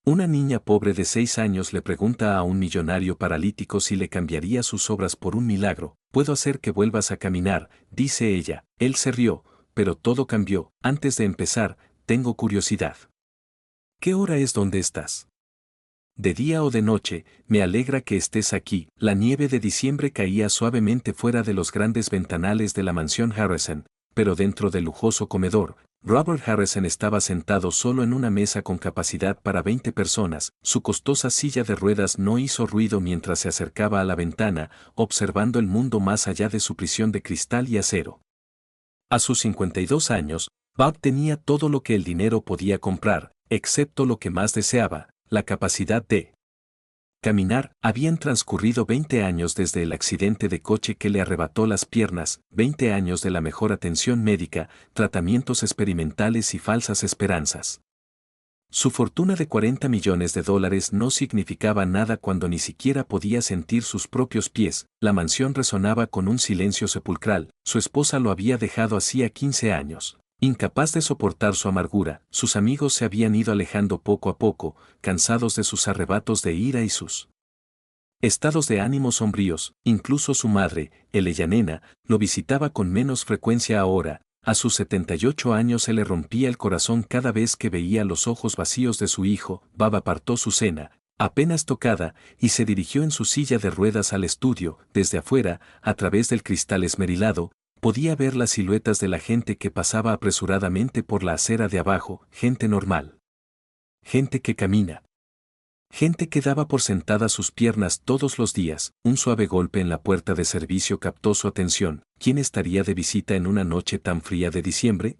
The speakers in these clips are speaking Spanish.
Una niña pobre de 6 años le pregunta a un millonario paralítico si le cambiaría sus obras por un milagro. Puedo hacer que vuelvas a caminar, dice ella. Él se rió, pero todo cambió. Antes de empezar, tengo curiosidad. ¿Qué hora es donde estás? De día o de noche, me alegra que estés aquí. La nieve de diciembre caía suavemente fuera de los grandes ventanales de la mansión Harrison, pero dentro del lujoso comedor, Robert Harrison estaba sentado solo en una mesa con capacidad para 20 personas. Su costosa silla de ruedas no hizo ruido mientras se acercaba a la ventana, observando el mundo más allá de su prisión de cristal y acero. A sus 52 años, Bob tenía todo lo que el dinero podía comprar, excepto lo que más deseaba, la capacidad de caminar. Habían transcurrido 20 años desde el accidente de coche que le arrebató las piernas, 20 años de la mejor atención médica, tratamientos experimentales y falsas esperanzas. Su fortuna de $40 millones no significaba nada cuando ni siquiera podía sentir sus propios pies. La mansión resonaba con un silencio sepulcral. Su esposa lo había dejado hacía 15 años. Incapaz de soportar su amargura, sus amigos se habían ido alejando poco a poco, cansados de sus arrebatos de ira y sus estados de ánimo sombríos. Incluso su madre, Ella Nena, lo visitaba con menos frecuencia ahora. A sus 78 años se le rompía el corazón cada vez que veía los ojos vacíos de su hijo. Bob apartó su cena, apenas tocada, y se dirigió en su silla de ruedas al estudio. Desde afuera, a través del cristal esmerilado, podía ver las siluetas de la gente que pasaba apresuradamente por la acera de abajo, gente normal. Gente que camina. Gente que daba por sentadas sus piernas todos los días. Un suave golpe en la puerta de servicio captó su atención. ¿Quién estaría de visita en una noche tan fría de diciembre?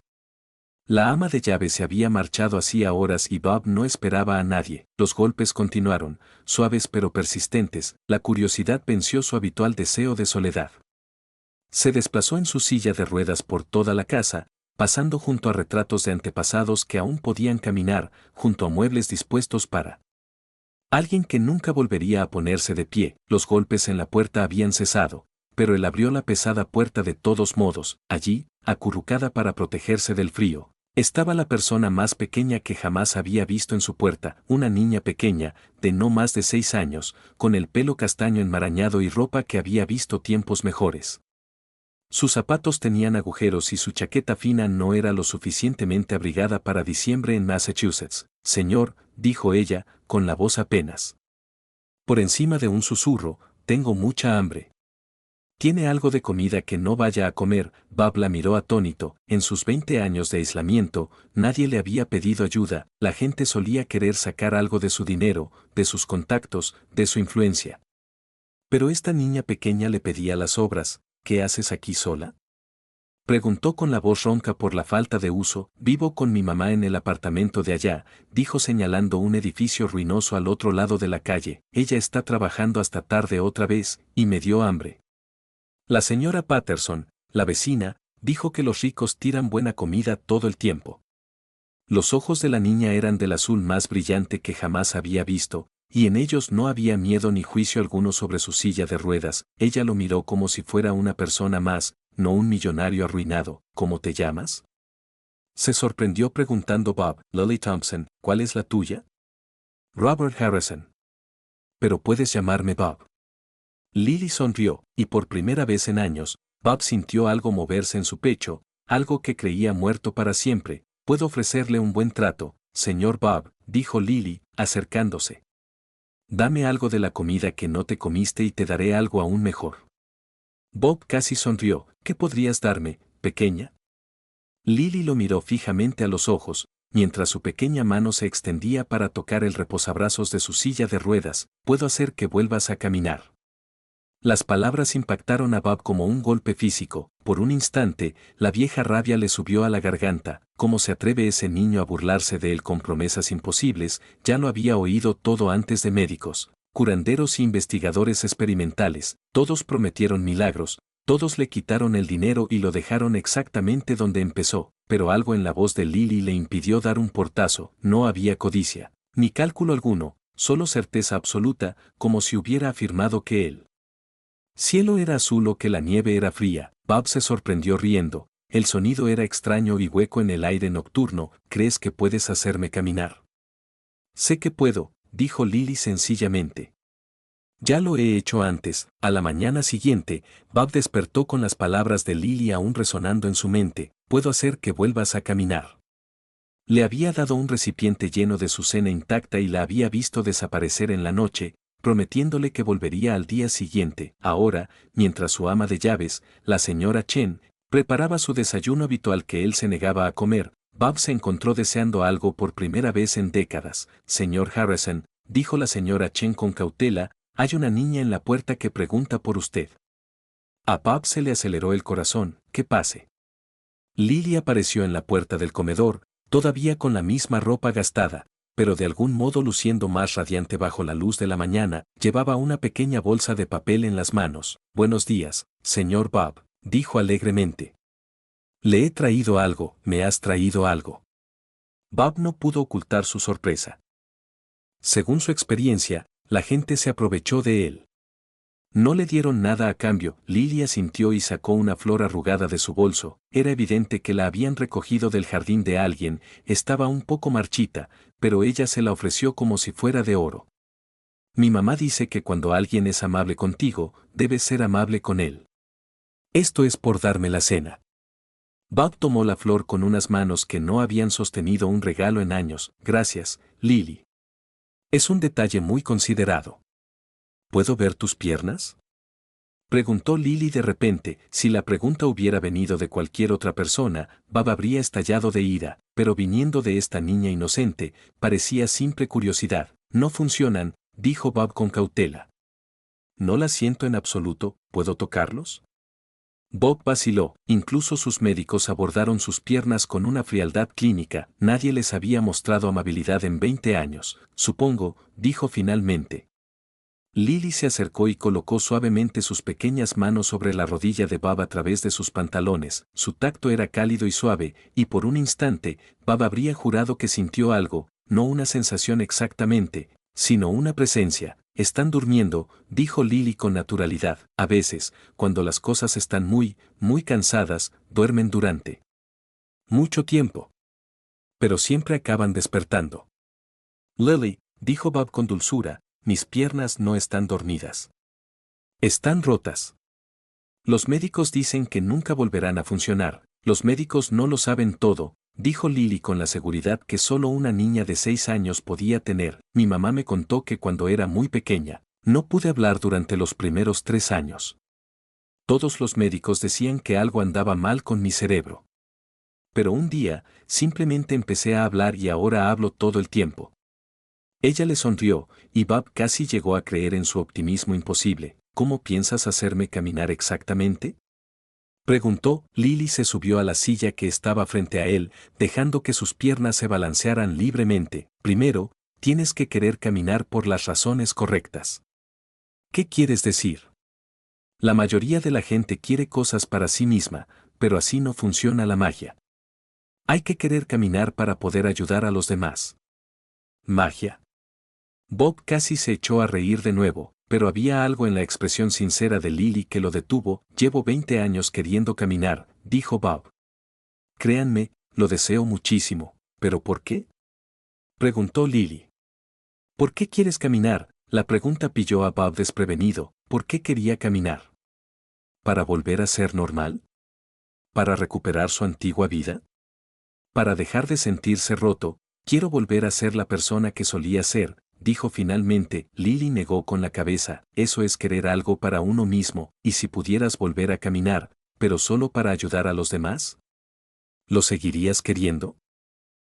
La ama de llaves se había marchado hacía horas y Bob no esperaba a nadie. Los golpes continuaron, suaves pero persistentes. La curiosidad venció su habitual deseo de soledad. Se desplazó en su silla de ruedas por toda la casa, pasando junto a retratos de antepasados que aún podían caminar, junto a muebles dispuestos para alguien que nunca volvería a ponerse de pie. Los golpes en la puerta habían cesado, pero él abrió la pesada puerta de todos modos. Allí, acurrucada para protegerse del frío, estaba la persona más pequeña que jamás había visto en su puerta, una niña pequeña, de no más de 6 años, con el pelo castaño enmarañado y ropa que había visto tiempos mejores. Sus zapatos tenían agujeros y su chaqueta fina no era lo suficientemente abrigada para diciembre en Massachusetts. Señor, dijo ella, con la voz apenas por encima de un susurro, tengo mucha hambre. ¿Tiene algo de comida que no vaya a comer? Bob la miró atónito. En sus 20 años de aislamiento, nadie le había pedido ayuda. La gente solía querer sacar algo de su dinero, de sus contactos, de su influencia. Pero esta niña pequeña le pedía las obras. ¿Qué haces aquí sola? Preguntó con la voz ronca por la falta de uso. Vivo con mi mamá en el apartamento de allá, dijo señalando un edificio ruinoso al otro lado de la calle. Ella está trabajando hasta tarde otra vez, y me dio hambre. La señora Patterson, la vecina, dijo que los ricos tiran buena comida todo el tiempo. Los ojos de la niña eran del azul más brillante que jamás había visto, y en ellos no había miedo ni juicio alguno sobre su silla de ruedas. Ella lo miró como si fuera una persona más, no un millonario arruinado. ¿Cómo te llamas? Se sorprendió preguntando Bob. Lily Thompson. ¿Cuál es la tuya? Robert Harrison. Pero puedes llamarme Bob. Lily sonrió, y por primera vez en años, Bob sintió algo moverse en su pecho, algo que creía muerto para siempre. Puedo ofrecerle un buen trato, señor Bob, dijo Lily, acercándose. Dame algo de la comida que no te comiste y te daré algo aún mejor. Bob casi sonrió. ¿Qué podrías darme, pequeña? Lily lo miró fijamente a los ojos, mientras su pequeña mano se extendía para tocar el reposabrazos de su silla de ruedas. Puedo hacer que vuelvas a caminar. Las palabras impactaron a Bob como un golpe físico. Por un instante, la vieja rabia le subió a la garganta. ¿Cómo se atreve ese niño a burlarse de él con promesas imposibles? Ya lo había oído todo antes de médicos, curanderos e investigadores experimentales. Todos prometieron milagros, todos le quitaron el dinero y lo dejaron exactamente donde empezó. Pero algo en la voz de Lily le impidió dar un portazo. No había codicia, ni cálculo alguno, solo certeza absoluta, como si hubiera afirmado que él cielo era azul o que la nieve era fría. Bob se sorprendió riendo. El sonido era extraño y hueco en el aire nocturno. ¿Crees que puedes hacerme caminar? Sé que puedo, dijo Lily sencillamente. Ya lo he hecho antes. A la mañana siguiente, Bob despertó con las palabras de Lily aún resonando en su mente: puedo hacer que vuelvas a caminar. Le había dado un recipiente lleno de su cena intacta y la había visto desaparecer en la noche, prometiéndole que volvería al día siguiente. Ahora, mientras su ama de llaves, la señora Chen, preparaba su desayuno habitual que él se negaba a comer, Bob se encontró deseando algo por primera vez en décadas. Señor Harrison, dijo la señora Chen con cautela, hay una niña en la puerta que pregunta por usted. A Bob se le aceleró el corazón. Que pase. Lily apareció en la puerta del comedor, todavía con la misma ropa gastada, pero de algún modo luciendo más radiante bajo la luz de la mañana. Llevaba una pequeña bolsa de papel en las manos. Buenos días, señor Bob, dijo alegremente. Le he traído algo. ¿Me has traído algo? Bob no pudo ocultar su sorpresa. Según su experiencia, la gente se aprovechó de él. No le dieron nada a cambio. Lily asintió y sacó una flor arrugada de su bolso. Era evidente que la habían recogido del jardín de alguien. Estaba un poco marchita, pero ella se la ofreció como si fuera de oro. Mi mamá dice que cuando alguien es amable contigo, debes ser amable con él. Esto es por darme la cena. Bob tomó la flor con unas manos que no habían sostenido un regalo en años. Gracias, Lily. Es un detalle muy considerado. ¿Puedo ver tus piernas? Preguntó Lily de repente. Si la pregunta hubiera venido de cualquier otra persona, Bob habría estallado de ira, pero viniendo de esta niña inocente, parecía simple curiosidad. No funcionan, dijo Bob con cautela. No las siento en absoluto. ¿Puedo tocarlos? Bob vaciló. Incluso sus médicos abordaron sus piernas con una frialdad clínica. Nadie les había mostrado amabilidad en 20 años. Supongo, dijo finalmente. Lily se acercó y colocó suavemente sus pequeñas manos sobre la rodilla de Bob a través de sus pantalones. Su tacto era cálido y suave, y por un instante, Bob habría jurado que sintió algo, no una sensación exactamente, sino una presencia. Están durmiendo, dijo Lily con naturalidad. A veces, cuando las cosas están muy cansadas, duermen durante mucho tiempo. Pero siempre acaban despertando. Lily, dijo Bob con dulzura, mis piernas no están dormidas. Están rotas. Los médicos dicen que nunca volverán a funcionar. Los médicos no lo saben todo, dijo Lily con la seguridad que solo una niña de 6 años podía tener. Mi mamá me contó que cuando era muy pequeña, no pude hablar durante los primeros 3 años. Todos los médicos decían que algo andaba mal con mi cerebro. Pero un día, simplemente empecé a hablar y ahora hablo todo el tiempo. Ella le sonrió, y Bob casi llegó a creer en su optimismo imposible. ¿Cómo piensas hacerme caminar exactamente? Preguntó. Lily se subió a la silla que estaba frente a él, dejando que sus piernas se balancearan libremente. Primero, tienes que querer caminar por las razones correctas. ¿Qué quieres decir? La mayoría de la gente quiere cosas para sí misma, pero así no funciona la magia. Hay que querer caminar para poder ayudar a los demás. ¿Magia? Bob casi se echó a reír de nuevo, pero había algo en la expresión sincera de Lily que lo detuvo. Llevo 20 años queriendo caminar, dijo Bob. Créanme, lo deseo muchísimo. ¿Pero por qué? Preguntó Lily. ¿Por qué quieres caminar? La pregunta pilló a Bob desprevenido. ¿Por qué quería caminar? ¿Para volver a ser normal? ¿Para recuperar su antigua vida? ¿Para dejar de sentirse roto? Quiero volver a ser la persona que solía ser, dijo finalmente. Lily negó con la cabeza. Eso es querer algo para uno mismo. ¿Y si pudieras volver a caminar, pero solo para ayudar a los demás? ¿Lo seguirías queriendo?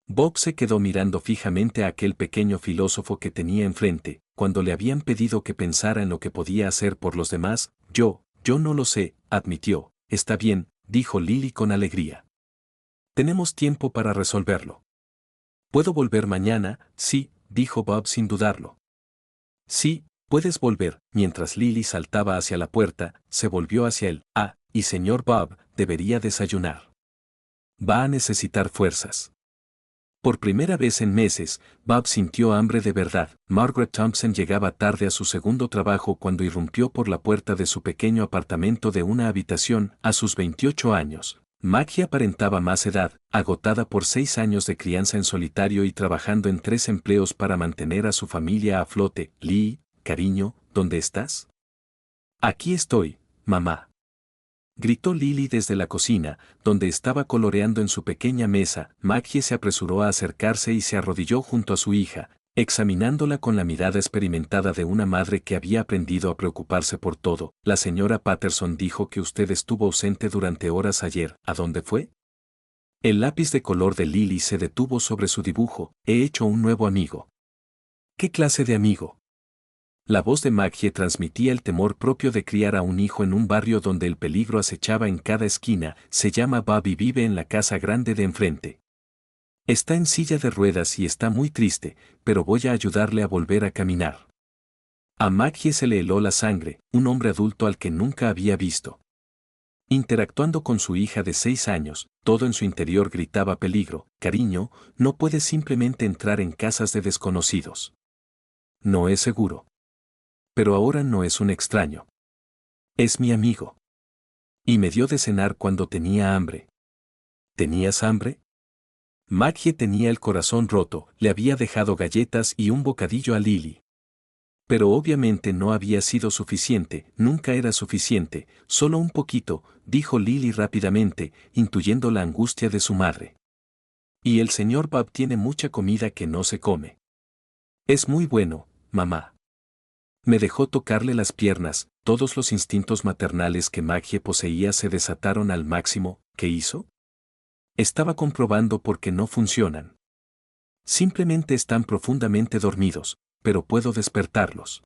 Bob se quedó mirando fijamente a aquel pequeño filósofo que tenía enfrente. Cuando le habían pedido que pensara en lo que podía hacer por los demás, yo no lo sé, admitió. Está bien, dijo Lily con alegría. Tenemos tiempo para resolverlo. ¿Puedo volver mañana? Sí, dijo Bob sin dudarlo. Sí, puedes volver. Mientras Lily saltaba hacia la puerta, se volvió hacia él. Y señor Bob, debería desayunar. Va a necesitar fuerzas. Por primera vez en meses, Bob sintió hambre de verdad. Margaret Thompson llegaba tarde a su segundo trabajo cuando irrumpió por la puerta de su pequeño apartamento de una habitación. A sus 28 años, Maggie aparentaba más edad, agotada por 6 años de crianza en solitario y trabajando en 3 empleos para mantener a su familia a flote. Lee, cariño, ¿dónde estás? Aquí estoy, mamá. Gritó Lily desde la cocina, donde estaba coloreando en su pequeña mesa. Maggie se apresuró a acercarse y se arrodilló junto a su hija, examinándola con la mirada experimentada de una madre que había aprendido a preocuparse por todo. La señora Patterson dijo que usted estuvo ausente durante horas ayer. ¿A dónde fue? El lápiz de color de Lily se detuvo sobre su dibujo. He hecho un nuevo amigo. ¿Qué clase de amigo? La voz de Maggie transmitía el temor propio de criar a un hijo en un barrio donde el peligro acechaba en cada esquina. Se llama Bob y vive en la casa grande de enfrente. Está en silla de ruedas y está muy triste, pero voy a ayudarle a volver a caminar. A Maggie se le heló la sangre, un hombre adulto al que nunca había visto. Interactuando con su hija de 6 años, todo en su interior gritaba peligro. Cariño, no puedes simplemente entrar en casas de desconocidos. No es seguro. Pero ahora no es un extraño. Es mi amigo. Y me dio de cenar cuando tenía hambre. ¿Tenías hambre? Maggie tenía el corazón roto, le había dejado galletas y un bocadillo a Lily. Pero obviamente no había sido suficiente, nunca era suficiente, solo un poquito, dijo Lily rápidamente, intuyendo la angustia de su madre. Y el señor Bob tiene mucha comida que no se come. Es muy bueno, mamá. Me dejó tocarle las piernas, todos los instintos maternales que Maggie poseía se desataron al máximo. ¿Qué hizo? Estaba comprobando por qué no funcionan. Simplemente están profundamente dormidos, pero puedo despertarlos.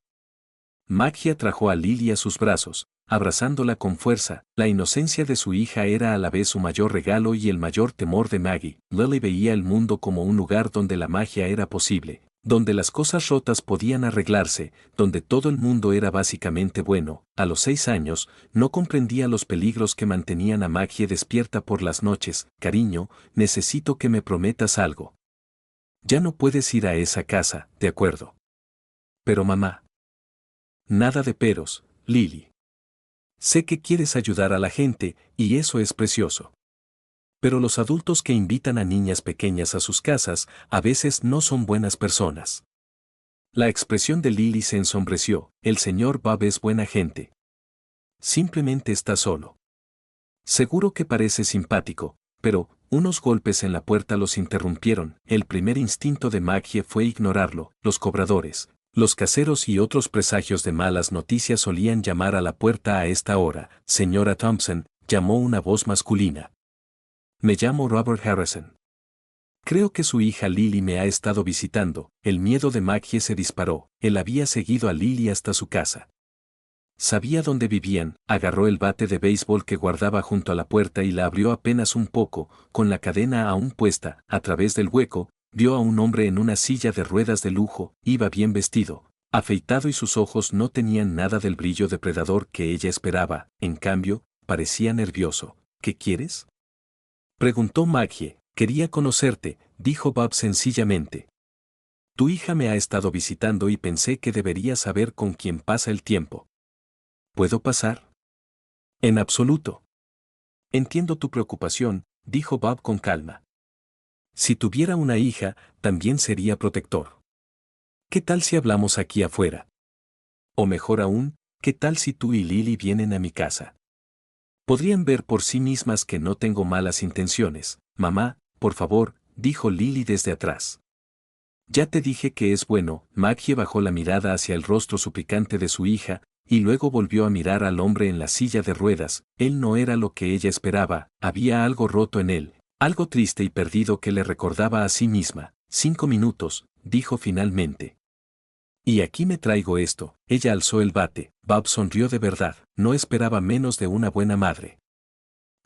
Maggie atrajo a Lily a sus brazos, abrazándola con fuerza. La inocencia de su hija era a la vez su mayor regalo y el mayor temor de Maggie. Lily veía el mundo como un lugar donde la magia era posible, donde las cosas rotas podían arreglarse, donde todo el mundo era básicamente bueno. A los 6 años, no comprendía los peligros que mantenían a Maggie despierta por las noches. Cariño, necesito que me prometas algo. Ya no puedes ir a esa casa, ¿de acuerdo? Pero mamá. Nada de peros, Lily. Sé que quieres ayudar a la gente, y eso es precioso. Pero los adultos que invitan a niñas pequeñas a sus casas, a veces no son buenas personas. La expresión de Lily se ensombreció. El señor Bob es buena gente. Simplemente está solo. Seguro que parece simpático, pero unos golpes en la puerta los interrumpieron. El primer instinto de Maggie fue ignorarlo. Los cobradores, los caseros y otros presagios de malas noticias solían llamar a la puerta a esta hora. Señora Thompson, llamó una voz masculina. Me llamo Robert Harrison. Creo que su hija Lily me ha estado visitando. El miedo de Maggie se disparó. Él había seguido a Lily hasta su casa. Sabía dónde vivían, agarró el bate de béisbol que guardaba junto a la puerta y la abrió apenas un poco, con la cadena aún puesta. A través del hueco, vio a un hombre en una silla de ruedas de lujo. Iba bien vestido, afeitado y sus ojos no tenían nada del brillo depredador que ella esperaba. En cambio, parecía nervioso. ¿Qué quieres? Preguntó Maggie. Quería conocerte, dijo Bob sencillamente. Tu hija me ha estado visitando y pensé que debería saber con quién pasa el tiempo. ¿Puedo pasar? En absoluto. Entiendo tu preocupación, dijo Bob con calma. Si tuviera una hija, también sería protector. ¿Qué tal si hablamos aquí afuera? O mejor aún, ¿qué tal si tú y Lily vienen a mi casa? Podrían ver por sí mismas que no tengo malas intenciones. Mamá, por favor, dijo Lily desde atrás. Ya te dije que es bueno. Maggie bajó la mirada hacia el rostro suplicante de su hija, y luego volvió a mirar al hombre en la silla de ruedas. Él no era lo que ella esperaba, había algo roto en él, algo triste y perdido que le recordaba a sí misma. 5 minutos, dijo finalmente. Y aquí me traigo esto. Ella alzó el bate. Bob sonrió de verdad, no esperaba menos de una buena madre.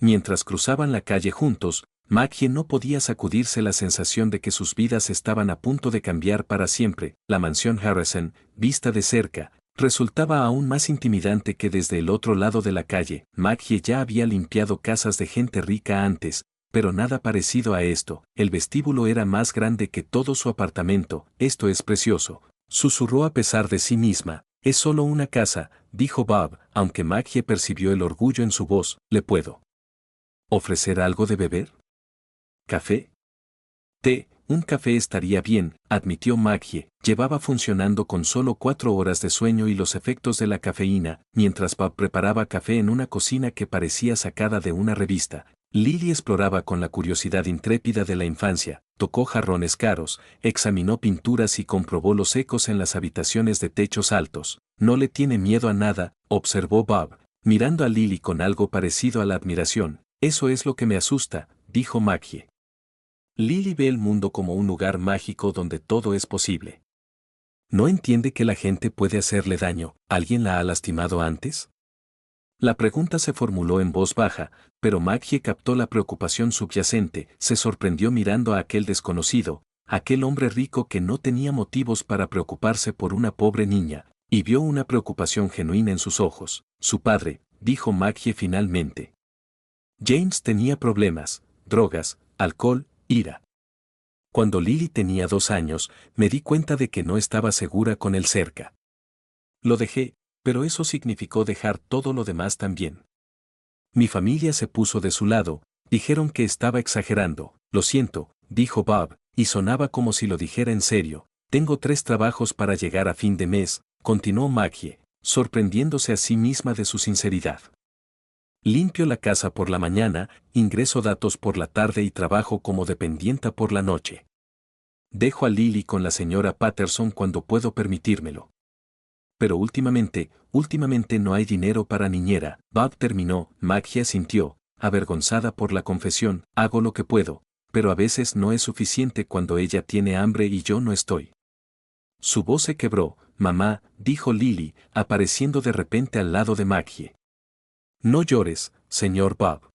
Mientras cruzaban la calle juntos, Maggie no podía sacudirse la sensación de que sus vidas estaban a punto de cambiar para siempre. La mansión Harrison, vista de cerca, resultaba aún más intimidante que desde el otro lado de la calle. Maggie ya había limpiado casas de gente rica antes, pero nada parecido a esto. El vestíbulo era más grande que todo su apartamento. Esto es precioso, susurró a pesar de sí misma. Es solo una casa, dijo Bob, aunque Maggie percibió el orgullo en su voz. Le puedo ¿Ofrecer algo de beber? ¿Café? Té, un café estaría bien, admitió Maggie. Llevaba funcionando con solo 4 horas de sueño y los efectos de la cafeína, mientras Bob preparaba café en una cocina que parecía sacada de una revista. Lily exploraba con la curiosidad intrépida de la infancia, tocó jarrones caros, examinó pinturas y comprobó los ecos en las habitaciones de techos altos. No le tiene miedo a nada, observó Bob, mirando a Lily con algo parecido a la admiración. Eso es lo que me asusta, dijo Maggie. Lily ve el mundo como un lugar mágico donde todo es posible. ¿No entiende que la gente puede hacerle daño? ¿Alguien la ha lastimado antes? La pregunta se formuló en voz baja, pero Maggie captó la preocupación subyacente, se sorprendió mirando a aquel desconocido, aquel hombre rico que no tenía motivos para preocuparse por una pobre niña, y vio una preocupación genuina en sus ojos. Su padre, dijo Maggie finalmente. James tenía problemas, drogas, alcohol, ira. Cuando Lily tenía 2 años, me di cuenta de que no estaba segura con él cerca. Lo dejé, pero eso significó dejar todo lo demás también. Mi familia se puso de su lado, dijeron que estaba exagerando. Lo siento, dijo Bob, y sonaba como si lo dijera en serio. Tengo 3 trabajos para llegar a fin de mes, continuó Maggie, sorprendiéndose a sí misma de su sinceridad. Limpio la casa por la mañana, ingreso datos por la tarde y trabajo como dependienta por la noche. Dejo a Lily con la señora Patterson cuando puedo permitírmelo. Pero últimamente no hay dinero para niñera. Bob terminó. Maggie asintió, avergonzada por la confesión. Hago lo que puedo, pero a veces no es suficiente cuando ella tiene hambre y yo no estoy. Su voz se quebró. Mamá, dijo Lily, apareciendo de repente al lado de Maggie. No llores, señor Bob.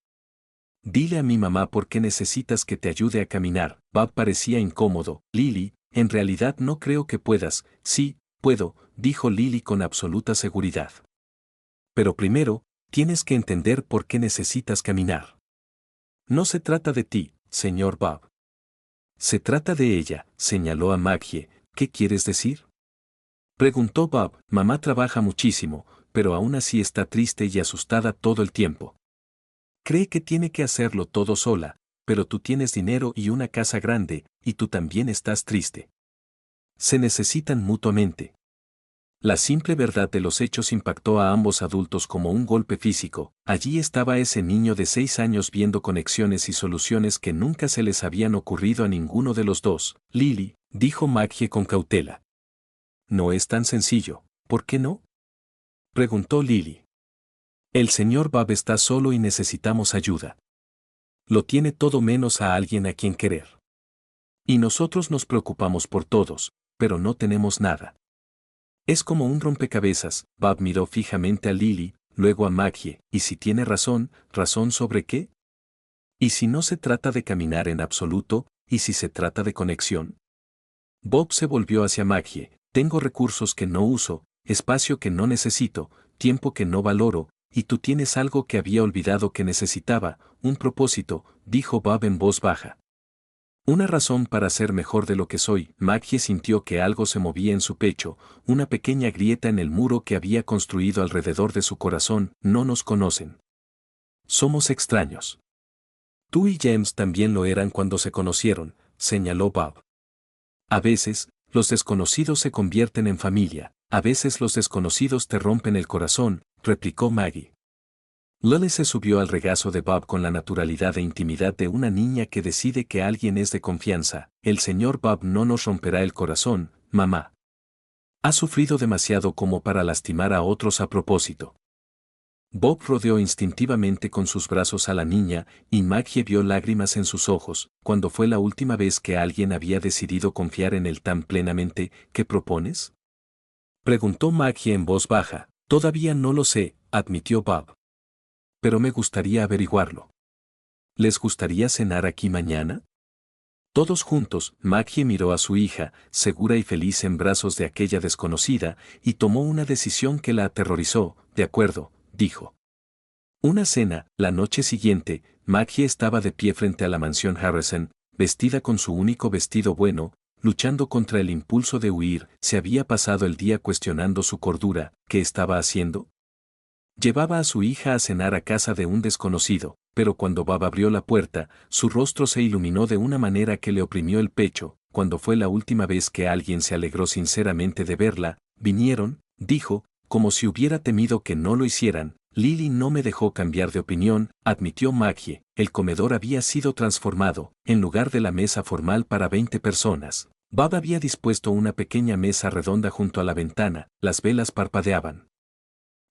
Dile a mi mamá por qué necesitas que te ayude a caminar. Bob parecía incómodo. Lily, en realidad no creo que puedas. Sí, puedo, dijo Lily con absoluta seguridad. Pero primero, tienes que entender por qué necesitas caminar. No se trata de ti, señor Bob. Se trata de ella, señaló a Maggie. ¿Qué quieres decir? Preguntó Bob. Mamá trabaja muchísimo, pero aún así está triste y asustada todo el tiempo. Cree que tiene que hacerlo todo sola, pero tú tienes dinero y una casa grande, y tú también estás triste. Se necesitan mutuamente. La simple verdad de los hechos impactó a ambos adultos como un golpe físico. Allí estaba ese niño de 6 años viendo conexiones y soluciones que nunca se les habían ocurrido a ninguno de los dos. Lily, dijo Maggie con cautela. No es tan sencillo, ¿por qué no? Preguntó Lily. El señor Bob está solo y necesitamos ayuda. Lo tiene todo menos a alguien a quien querer. Y nosotros nos preocupamos por todos, pero no tenemos nada. Es como un rompecabezas. Bob miró fijamente a Lily, luego a Maggie. ¿Y si tiene razón? ¿Razón sobre qué? ¿Y si no se trata de caminar en absoluto? ¿Y si se trata de conexión? Bob se volvió hacia Maggie. Tengo recursos que no uso, espacio que no necesito, tiempo que no valoro, y tú tienes algo que había olvidado que necesitaba, un propósito, dijo Bob en voz baja. Una razón para ser mejor de lo que soy. Maggie sintió que algo se movía en su pecho, una pequeña grieta en el muro que había construido alrededor de su corazón. No nos conocen. Somos extraños. Tú y James también lo eran cuando se conocieron, señaló Bob. A veces, los desconocidos se convierten en familia, a veces los desconocidos te rompen el corazón, replicó Maggie. Lily se subió al regazo de Bob con la naturalidad e intimidad de una niña que decide que alguien es de confianza. El señor Bob no nos romperá el corazón, mamá. Ha sufrido demasiado como para lastimar a otros a propósito. Bob rodeó instintivamente con sus brazos a la niña, y Maggie vio lágrimas en sus ojos. ¿Cuándo fue la última vez que alguien había decidido confiar en él tan plenamente? ¿Qué propones? Preguntó Maggie en voz baja. Todavía no lo sé, admitió Bob. Pero me gustaría averiguarlo. ¿Les gustaría cenar aquí mañana? Todos juntos. Maggie miró a su hija, segura y feliz en brazos de aquella desconocida, y tomó una decisión que la aterrorizó. De acuerdo, dijo. Una cena. La noche siguiente, Maggie estaba de pie frente a la mansión Harrison, vestida con su único vestido bueno, luchando contra el impulso de huir. Se había pasado el día cuestionando su cordura. ¿Qué estaba haciendo? Llevaba a su hija a cenar a casa de un desconocido. pero cuando Bob abrió la puerta, su rostro se iluminó de una manera que le oprimió el pecho. Cuando fue la última vez que alguien se alegró sinceramente de verla, vinieron, dijo, como si hubiera temido que no lo hicieran. Lily no me dejó cambiar de opinión, admitió Maggie. El comedor había sido transformado, en lugar de la mesa formal para 20 personas. Bob había dispuesto una pequeña mesa redonda junto a la ventana, las velas parpadeaban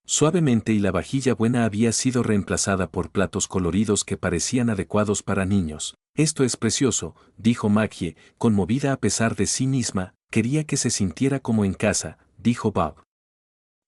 suavemente y la vajilla buena había sido reemplazada por platos coloridos que parecían adecuados para niños. Esto es precioso, dijo Maggie, conmovida a pesar de sí misma, quería que se sintiera como en casa, dijo Bob.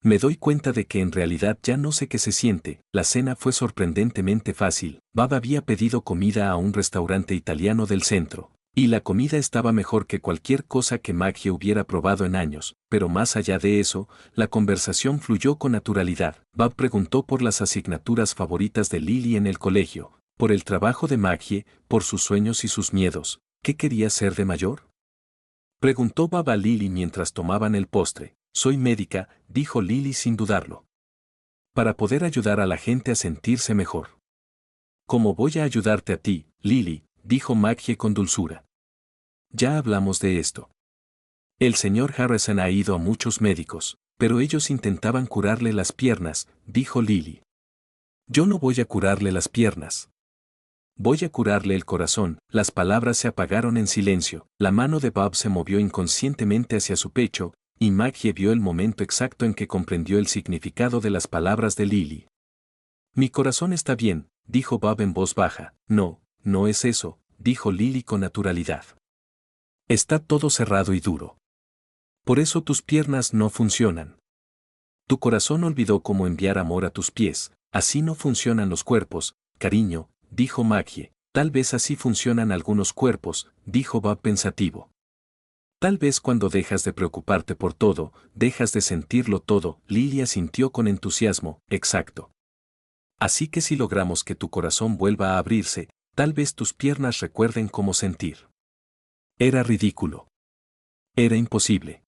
Me doy cuenta de que en realidad ya no sé qué se siente. La cena fue sorprendentemente fácil. Bob había pedido comida a un restaurante italiano del centro. Y la comida estaba mejor que cualquier cosa que Maggie hubiera probado en años, pero más allá de eso, la conversación fluyó con naturalidad. Bob preguntó por las asignaturas favoritas de Lily en el colegio, por el trabajo de Maggie, por sus sueños y sus miedos. ¿Qué quería ser de mayor? Preguntó Bob a Lily mientras tomaban el postre. Soy médica, dijo Lily sin dudarlo. Para poder ayudar a la gente a sentirse mejor. ¿Cómo voy a ayudarte a ti, Lily?, dijo Maggie con dulzura. Ya hablamos de esto. El señor Harrison ha ido a muchos médicos, pero ellos intentaban curarle las piernas, dijo Lily. Yo no voy a curarle las piernas. Voy a curarle el corazón. Las palabras se apagaron en silencio. La mano de Bob se movió inconscientemente hacia su pecho, y Maggie vio el momento exacto en que comprendió el significado de las palabras de Lily. Mi corazón está bien, dijo Bob en voz baja. No, no es eso, dijo Lily con naturalidad. Está todo cerrado y duro. Por eso tus piernas no funcionan. Tu corazón olvidó cómo enviar amor a tus pies. Así no funcionan los cuerpos, cariño, dijo Maggie. Tal vez así funcionan algunos cuerpos, dijo Bob pensativo. Tal vez cuando dejas de preocuparte por todo, dejas de sentirlo todo. Lily asintió con entusiasmo. Exacto. Así que si logramos que tu corazón vuelva a abrirse, tal vez tus piernas recuerden cómo sentir. Era ridículo. Era imposible.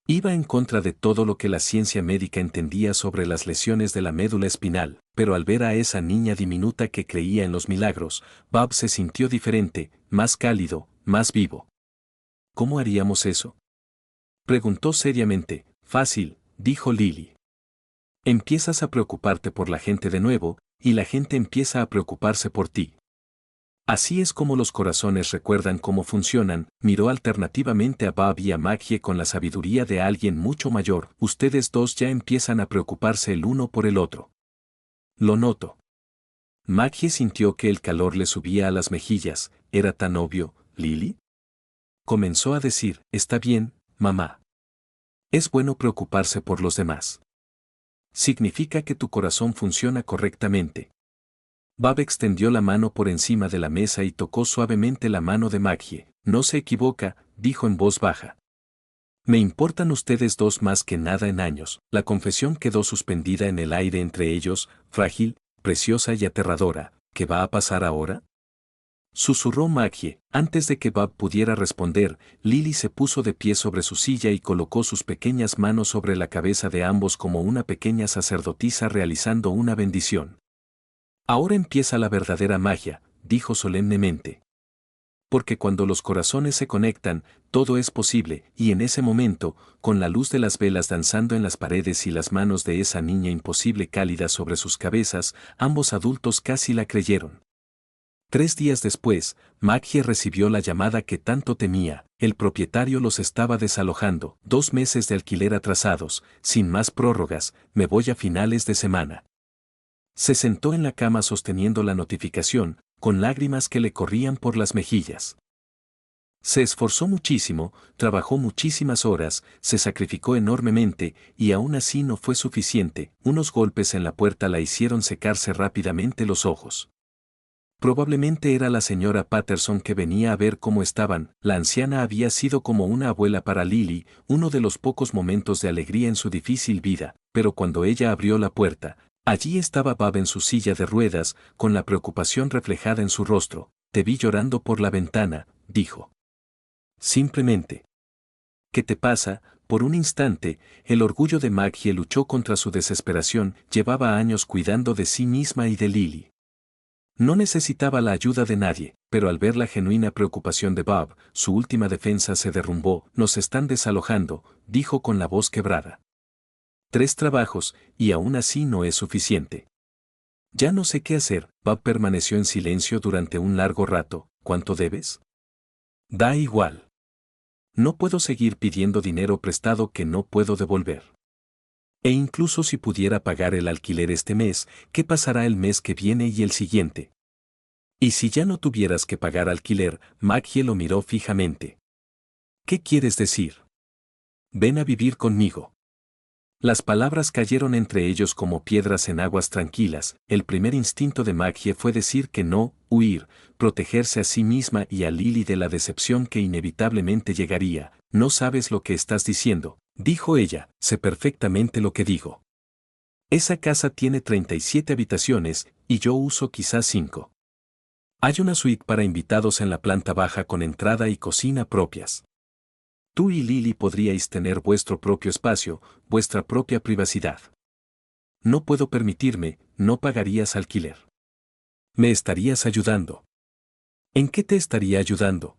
Iba en contra de todo lo que la ciencia médica entendía sobre las lesiones de la médula espinal, pero al ver a esa niña diminuta que creía en los milagros, Bob se sintió diferente, más cálido, más vivo. ¿Cómo haríamos eso?, preguntó seriamente. Fácil, dijo Lily. Empiezas a preocuparte por la gente de nuevo, y la gente empieza a preocuparse por ti. Así es como los corazones recuerdan cómo funcionan. Miró alternativamente a Bob y a Maggie con la sabiduría de alguien mucho mayor. Ustedes dos ya empiezan a preocuparse el uno por el otro. Lo noto. Maggie sintió que el calor le subía a las mejillas. ¿Era tan obvio, Lily? Comenzó a decir, está bien, mamá. Es bueno preocuparse por los demás. Significa que tu corazón funciona correctamente. Bob extendió la mano por encima de la mesa y tocó suavemente la mano de Maggie. No se equivoca, dijo en voz baja. Me importan ustedes dos más que nada en años. La confesión quedó suspendida en el aire entre ellos, frágil, preciosa y aterradora. ¿Qué va a pasar ahora?, susurró Maggie. Antes de que Bob pudiera responder, Lily se puso de pie sobre su silla y colocó sus pequeñas manos sobre la cabeza de ambos como una pequeña sacerdotisa realizando una bendición. Ahora empieza la verdadera magia, dijo solemnemente. Porque cuando los corazones se conectan, todo es posible, y en ese momento, con la luz de las velas danzando en las paredes y las manos de esa niña imposible cálida sobre sus cabezas, ambos adultos casi la creyeron. 3 días después, Maggie recibió la llamada que tanto temía. El propietario los estaba desalojando. 2 meses de alquiler atrasados, sin más prórrogas, me voy a finales de semana. Se sentó en la cama sosteniendo la notificación, con lágrimas que le corrían por las mejillas. Se esforzó muchísimo, trabajó muchísimas horas, se sacrificó enormemente, y aún así no fue suficiente. Unos golpes en la puerta la hicieron secarse rápidamente los ojos. Probablemente era la señora Patterson que venía a ver cómo estaban. La anciana había sido como una abuela para Lily, uno de los pocos momentos de alegría en su difícil vida, pero cuando ella abrió la puerta, allí estaba Bob en su silla de ruedas, con la preocupación reflejada en su rostro. Te vi llorando por la ventana, dijo. Simplemente. ¿Qué te pasa? Por un instante, el orgullo de Maggie luchó contra su desesperación. Llevaba años cuidando de sí misma y de Lily. No necesitaba la ayuda de nadie, pero al ver la genuina preocupación de Bob, su última defensa se derrumbó. Nos están desalojando, dijo con la voz quebrada. 3 trabajos, y aún así no es suficiente. Ya no sé qué hacer. Bob permaneció en silencio durante un largo rato. ¿Cuánto debes? Da igual. No puedo seguir pidiendo dinero prestado que no puedo devolver. E incluso si pudiera pagar el alquiler este mes, ¿qué pasará el mes que viene y el siguiente? Y si ya no tuvieras que pagar alquiler, Maggie lo miró fijamente. ¿Qué quieres decir? Ven a vivir conmigo. Las palabras cayeron entre ellos como piedras en aguas tranquilas. El primer instinto de Maggie fue decir que no, huir, protegerse a sí misma y a Lily de la decepción que inevitablemente llegaría. No sabes lo que estás diciendo, dijo ella, sé perfectamente lo que digo. Esa casa tiene 37 habitaciones, y yo uso quizás 5. Hay una suite para invitados en la planta baja con entrada y cocina propias. Tú y Lily podríais tener vuestro propio espacio, vuestra propia privacidad. No puedo permitirme, no pagarías alquiler. Me estarías ayudando. ¿En qué te estaría ayudando?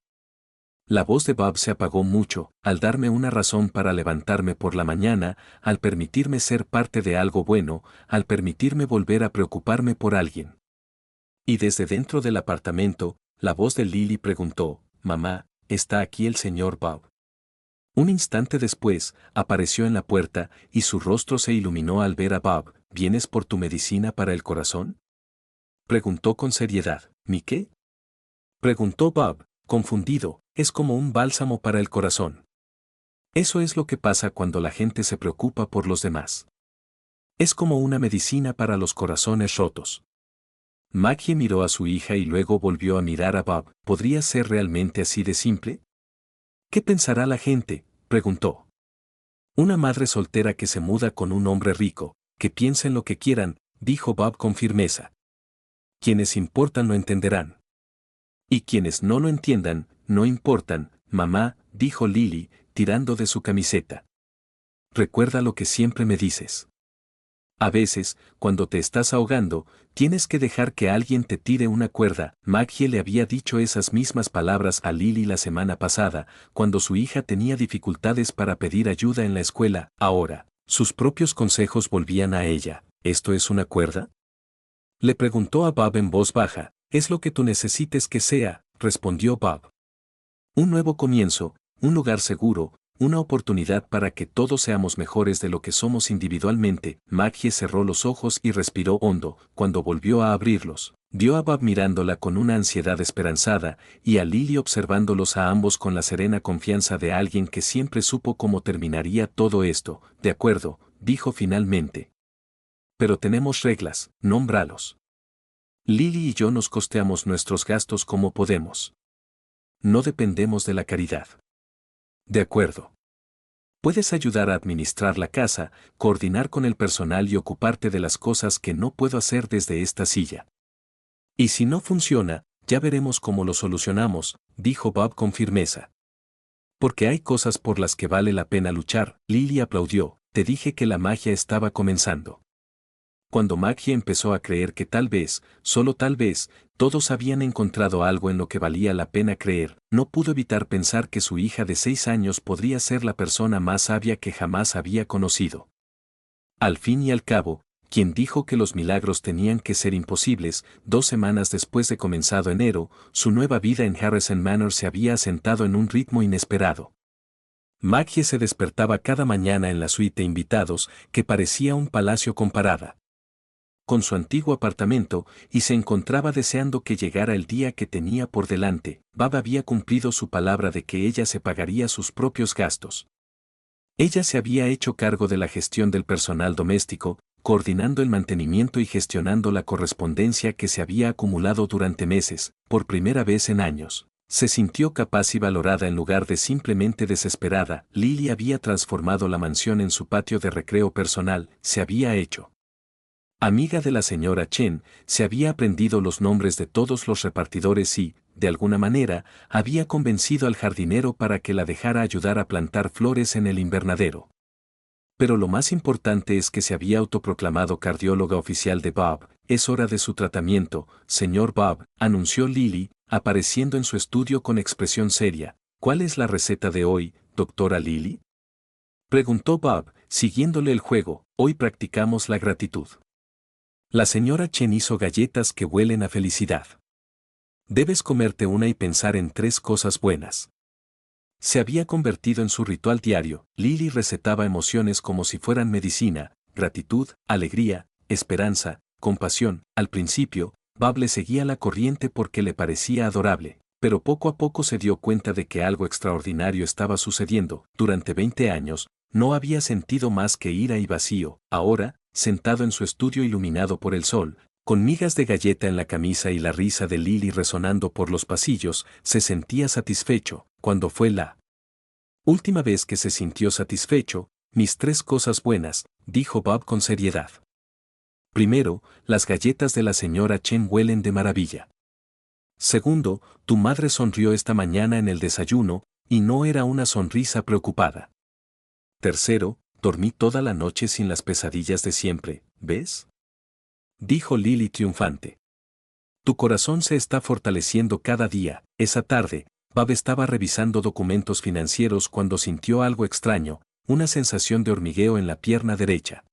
La voz de Bob se apagó mucho, al darme una razón para levantarme por la mañana, al permitirme ser parte de algo bueno, al permitirme volver a preocuparme por alguien. Y desde dentro del apartamento, la voz de Lily preguntó, «Mamá, ¿está aquí el señor Bob?» Un instante después, apareció en la puerta, y su rostro se iluminó al ver a Bob. «¿Vienes por tu medicina para el corazón?», preguntó con seriedad. «¿Mi qué?», preguntó Bob, confundido. «Es como un bálsamo para el corazón. Eso es lo que pasa cuando la gente se preocupa por los demás. Es como una medicina para los corazones rotos». Maggie miró a su hija y luego volvió a mirar a Bob. ¿Podría ser realmente así de simple? ¿Qué pensará la gente?, preguntó. Una madre soltera que se muda con un hombre rico, que piensen lo que quieran, dijo Bob con firmeza. Quienes importan lo entenderán. Y quienes no lo entiendan, no importan, mamá, dijo Lily, tirando de su camiseta. Recuerda lo que siempre me dices. A veces, cuando te estás ahogando, tienes que dejar que alguien te tire una cuerda. Maggie le había dicho esas mismas palabras a Lily la semana pasada, cuando su hija tenía dificultades para pedir ayuda en la escuela. Ahora, sus propios consejos volvían a ella. ¿Esto es una cuerda?, le preguntó a Bob en voz baja. «Es lo que tú necesites que sea», respondió Bob. «Un nuevo comienzo, un lugar seguro, una oportunidad para que todos seamos mejores de lo que somos individualmente». Maggie cerró los ojos y respiró hondo. Cuando volvió a abrirlos, vio a Bob mirándola con una ansiedad esperanzada, y a Lily observándolos a ambos con la serena confianza de alguien que siempre supo cómo terminaría todo esto. «De acuerdo», dijo finalmente. «Pero tenemos reglas, nómbralos. Lily y yo nos costeamos nuestros gastos como podemos. No dependemos de la caridad». «De acuerdo. Puedes ayudar a administrar la casa, coordinar con el personal y ocuparte de las cosas que no puedo hacer desde esta silla. Y si no funciona, ya veremos cómo lo solucionamos», dijo Bob con firmeza. «Porque hay cosas por las que vale la pena luchar». Lily aplaudió. «Te dije que la magia estaba comenzando». Cuando Maggie empezó a creer que tal vez, solo tal vez, todos habían encontrado algo en lo que valía la pena creer, no pudo evitar pensar que su hija de 6 años podría ser la persona más sabia que jamás había conocido. Al fin y al cabo, quien dijo que los milagros tenían que ser imposibles? 2 semanas después de comenzado enero, su nueva vida en Harrison Manor se había asentado en un ritmo inesperado. Maggie se despertaba cada mañana en la suite de invitados, que parecía un palacio comparada con su antiguo apartamento, y se encontraba deseando que llegara el día que tenía por delante. Bob había cumplido su palabra de que ella se pagaría sus propios gastos. Ella se había hecho cargo de la gestión del personal doméstico, coordinando el mantenimiento y gestionando la correspondencia que se había acumulado durante meses. Por primera vez en años, se sintió capaz y valorada en lugar de simplemente desesperada. Lily había transformado la mansión en su patio de recreo personal. Se había hecho amiga de la señora Chen, se había aprendido los nombres de todos los repartidores y, de alguna manera, había convencido al jardinero para que la dejara ayudar a plantar flores en el invernadero. Pero lo más importante es que se había autoproclamado cardióloga oficial de Bob. Es hora de su tratamiento, señor Bob, anunció Lily, apareciendo en su estudio con expresión seria. ¿Cuál es la receta de hoy, doctora Lily? Preguntó Bob, siguiéndole el juego. Hoy practicamos la gratitud. La señora Chen hizo galletas que huelen a felicidad. Debes comerte una y pensar en 3 cosas buenas. Se había convertido en su ritual diario. Lily recetaba emociones como si fueran medicina: gratitud, alegría, esperanza, compasión. Al principio, Bob le seguía la corriente porque le parecía adorable, pero poco a poco se dio cuenta de que algo extraordinario estaba sucediendo. Durante 20 años, no había sentido más que ira y vacío. Ahora, sentado en su estudio iluminado por el sol, con migas de galleta en la camisa y la risa de Lily resonando por los pasillos, se sentía satisfecho. Cuando fue la última vez que se sintió satisfecho? Mis 3 cosas buenas, dijo Bob con seriedad. Primero, las galletas de la señora Chen huelen de maravilla. Segundo, tu madre sonrió esta mañana en el desayuno, y no era una sonrisa preocupada. Tercero, dormí toda la noche sin las pesadillas de siempre, ¿ves? Dijo Lily triunfante. Tu corazón se está fortaleciendo cada día. Esa tarde, Bob estaba revisando documentos financieros cuando sintió algo extraño, una sensación de hormigueo en la pierna derecha.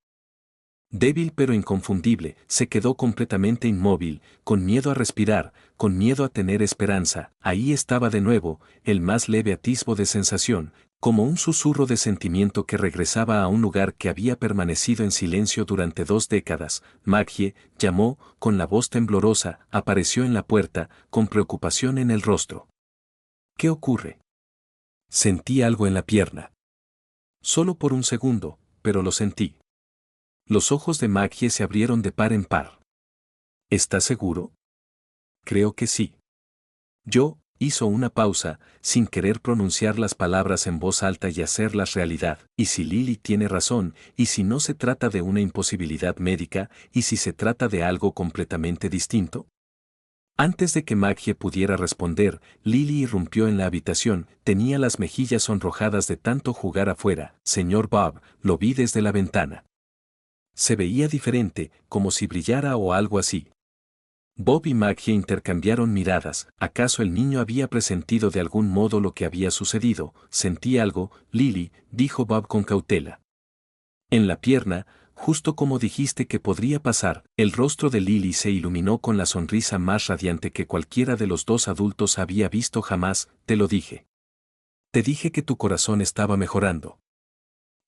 Débil pero inconfundible, se quedó completamente inmóvil, con miedo a respirar, con miedo a tener esperanza. Ahí estaba de nuevo, el más leve atisbo de sensación, como un susurro de sentimiento que regresaba a un lugar que había permanecido en silencio durante 2 décadas. Maggie, llamó, con la voz temblorosa, apareció en la puerta, con preocupación en el rostro. ¿Qué ocurre? Sentí algo en la pierna. Solo por un segundo, pero lo sentí. Los ojos de Maggie se abrieron de par en par. ¿Estás seguro? Creo que sí. Hizo una pausa, sin querer pronunciar las palabras en voz alta y hacerlas realidad. ¿Y si Lily tiene razón? ¿Y si no se trata de una imposibilidad médica? ¿Y si se trata de algo completamente distinto? Antes de que Maggie pudiera responder, Lily irrumpió en la habitación. Tenía las mejillas sonrojadas de tanto jugar afuera. Señor Bob, lo vi desde la ventana. Se veía diferente, como si brillara o algo así. Bob y Maggie intercambiaron miradas. ¿Acaso el niño había presentido de algún modo lo que había sucedido? Sentí algo, Lily, dijo Bob con cautela. En la pierna, justo como dijiste que podría pasar. El rostro de Lily se iluminó con la sonrisa más radiante que cualquiera de los 2 adultos había visto jamás. Te lo dije. Te dije que tu corazón estaba mejorando.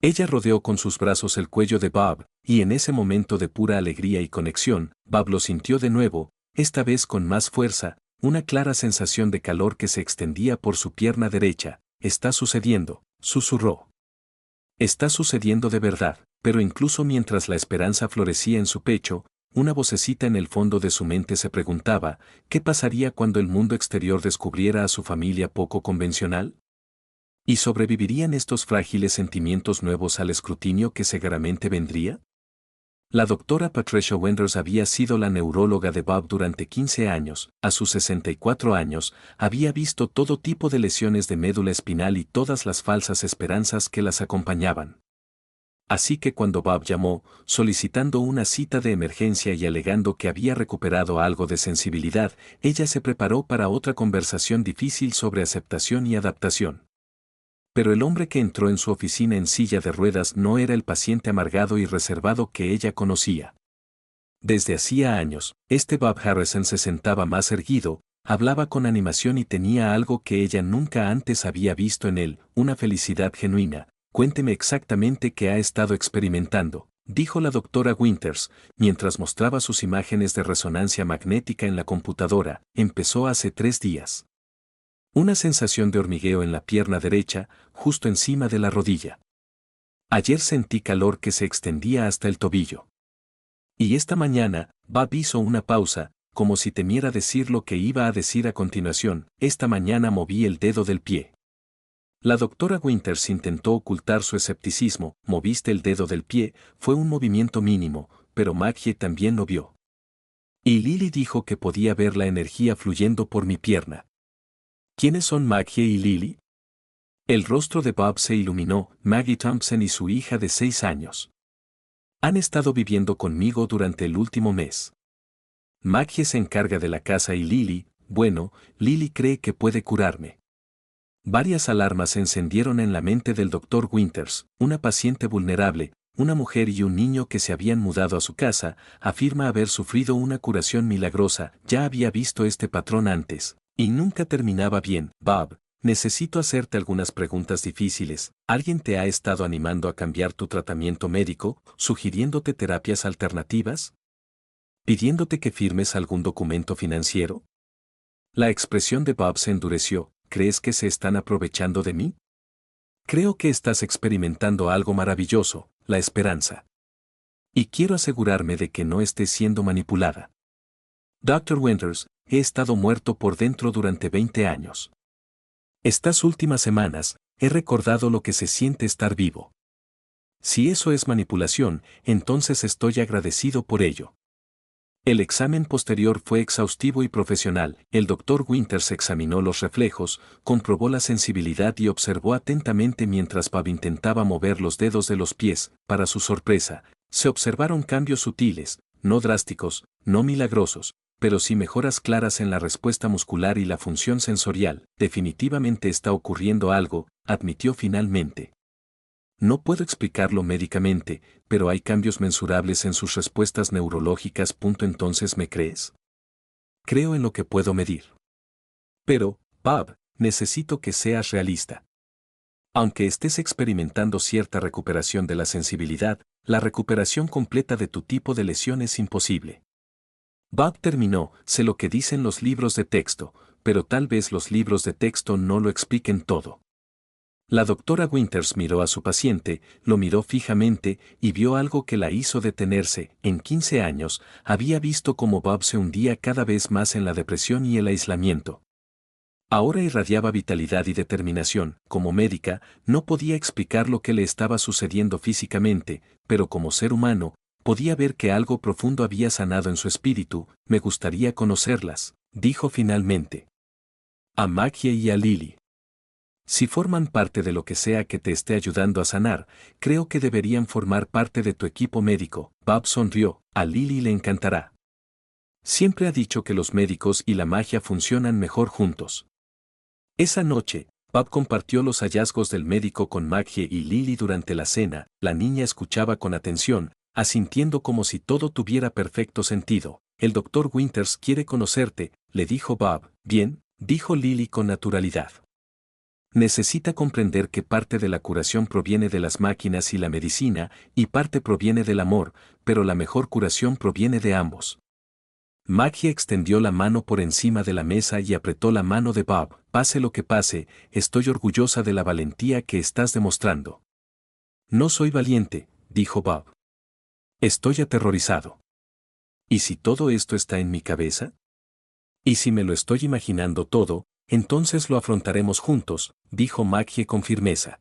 Ella rodeó con sus brazos el cuello de Bob, y en ese momento de pura alegría y conexión, Bob lo sintió de nuevo, esta vez con más fuerza, una clara sensación de calor que se extendía por su pierna derecha. Está sucediendo, susurró. Está sucediendo de verdad, pero incluso mientras la esperanza florecía en su pecho, una vocecita en el fondo de su mente se preguntaba, ¿qué pasaría cuando el mundo exterior descubriera a su familia poco convencional? ¿Y sobrevivirían estos frágiles sentimientos nuevos al escrutinio que seguramente vendría? La doctora Patricia Wenders había sido la neuróloga de Bob durante 15 años. A sus 64 años, había visto todo tipo de lesiones de médula espinal y todas las falsas esperanzas que las acompañaban. Así que cuando Bob llamó, solicitando una cita de emergencia y alegando que había recuperado algo de sensibilidad, ella se preparó para otra conversación difícil sobre aceptación y adaptación. Pero el hombre que entró en su oficina en silla de ruedas no era el paciente amargado y reservado que ella conocía. Desde hacía años, Bob Harrison se sentaba más erguido, hablaba con animación y tenía algo que ella nunca antes había visto en él, una felicidad genuina. Cuénteme exactamente qué ha estado experimentando, dijo la doctora Winters, mientras mostraba sus imágenes de resonancia magnética en la computadora. Empezó hace 3 días. Una sensación de hormigueo en la pierna derecha, justo encima de la rodilla. Ayer sentí calor que se extendía hasta el tobillo. Y esta mañana, Bob hizo una pausa, como si temiera decir lo que iba a decir a continuación. Esta mañana moví el dedo del pie. La doctora Winters intentó ocultar su escepticismo. ¿Moviste el dedo del pie? Fue un movimiento mínimo, pero Maggie también lo vio. Y Lily dijo que podía ver la energía fluyendo por mi pierna. ¿Quiénes son Maggie y Lily? El rostro de Bob se iluminó. Maggie Thompson y su hija de 6 años. Han estado viviendo conmigo durante el último mes. Maggie se encarga de la casa y Lily, bueno, Lily cree que puede curarme. Varias alarmas se encendieron en la mente del Dr. Winters, una paciente vulnerable, una mujer y un niño que se habían mudado a su casa, afirma haber sufrido una curación milagrosa, ya había visto este patrón antes, y nunca terminaba bien. Bob, necesito hacerte algunas preguntas difíciles. ¿Alguien te ha estado animando a cambiar tu tratamiento médico, sugiriéndote terapias alternativas? ¿Pidiéndote que firmes algún documento financiero? La expresión de Bob se endureció. ¿Crees que se están aprovechando de mí? Creo que estás experimentando algo maravilloso, la esperanza. Y quiero asegurarme de que no estés siendo manipulada. Dr. Winters, he estado muerto por dentro durante 20 años. Estas últimas semanas, he recordado lo que se siente estar vivo. Si eso es manipulación, entonces estoy agradecido por ello. El examen posterior fue exhaustivo y profesional. El Dr. Winters examinó los reflejos, comprobó la sensibilidad y observó atentamente mientras Bob intentaba mover los dedos de los pies. Para su sorpresa, se observaron cambios sutiles, no drásticos, no milagrosos, pero sí mejoras claras en la respuesta muscular y la función sensorial. Definitivamente está ocurriendo algo, admitió finalmente. No puedo explicarlo médicamente, pero hay cambios mensurables en sus respuestas neurológicas. ¿Entonces me crees? Creo en lo que puedo medir. Pero, Bob, necesito que seas realista. Aunque estés experimentando cierta recuperación de la sensibilidad, la recuperación completa de tu tipo de lesión es imposible. Bob terminó, sé lo que dicen los libros de texto, pero tal vez los libros de texto no lo expliquen todo. La doctora Winters miró a su paciente, lo miró fijamente y vio algo que la hizo detenerse. En 15 años, había visto cómo Bob se hundía cada vez más en la depresión y el aislamiento. Ahora irradiaba vitalidad y determinación. Como médica, no podía explicar lo que le estaba sucediendo físicamente, pero como ser humano, podía ver que algo profundo había sanado en su espíritu. Me gustaría conocerlas, dijo finalmente. A Maggie y a Lily. Si forman parte de lo que sea que te esté ayudando a sanar, creo que deberían formar parte de tu equipo médico. Bob sonrió, a Lily le encantará. Siempre ha dicho que los médicos y la magia funcionan mejor juntos. Esa noche, Bob compartió los hallazgos del médico con Maggie y Lily durante la cena. La niña escuchaba con atención, asintiendo como si todo tuviera perfecto sentido. El Dr. Winters quiere conocerte, le dijo Bob. Bien, dijo Lily con naturalidad. Necesita comprender que parte de la curación proviene de las máquinas y la medicina, y parte proviene del amor, pero la mejor curación proviene de ambos. Maggie extendió la mano por encima de la mesa y apretó la mano de Bob. Pase lo que pase, estoy orgullosa de la valentía que estás demostrando. No soy valiente, dijo Bob. Estoy aterrorizado. ¿Y si todo esto está en mi cabeza? ¿Y si me lo estoy imaginando todo? Entonces lo afrontaremos juntos, dijo Maggie con firmeza.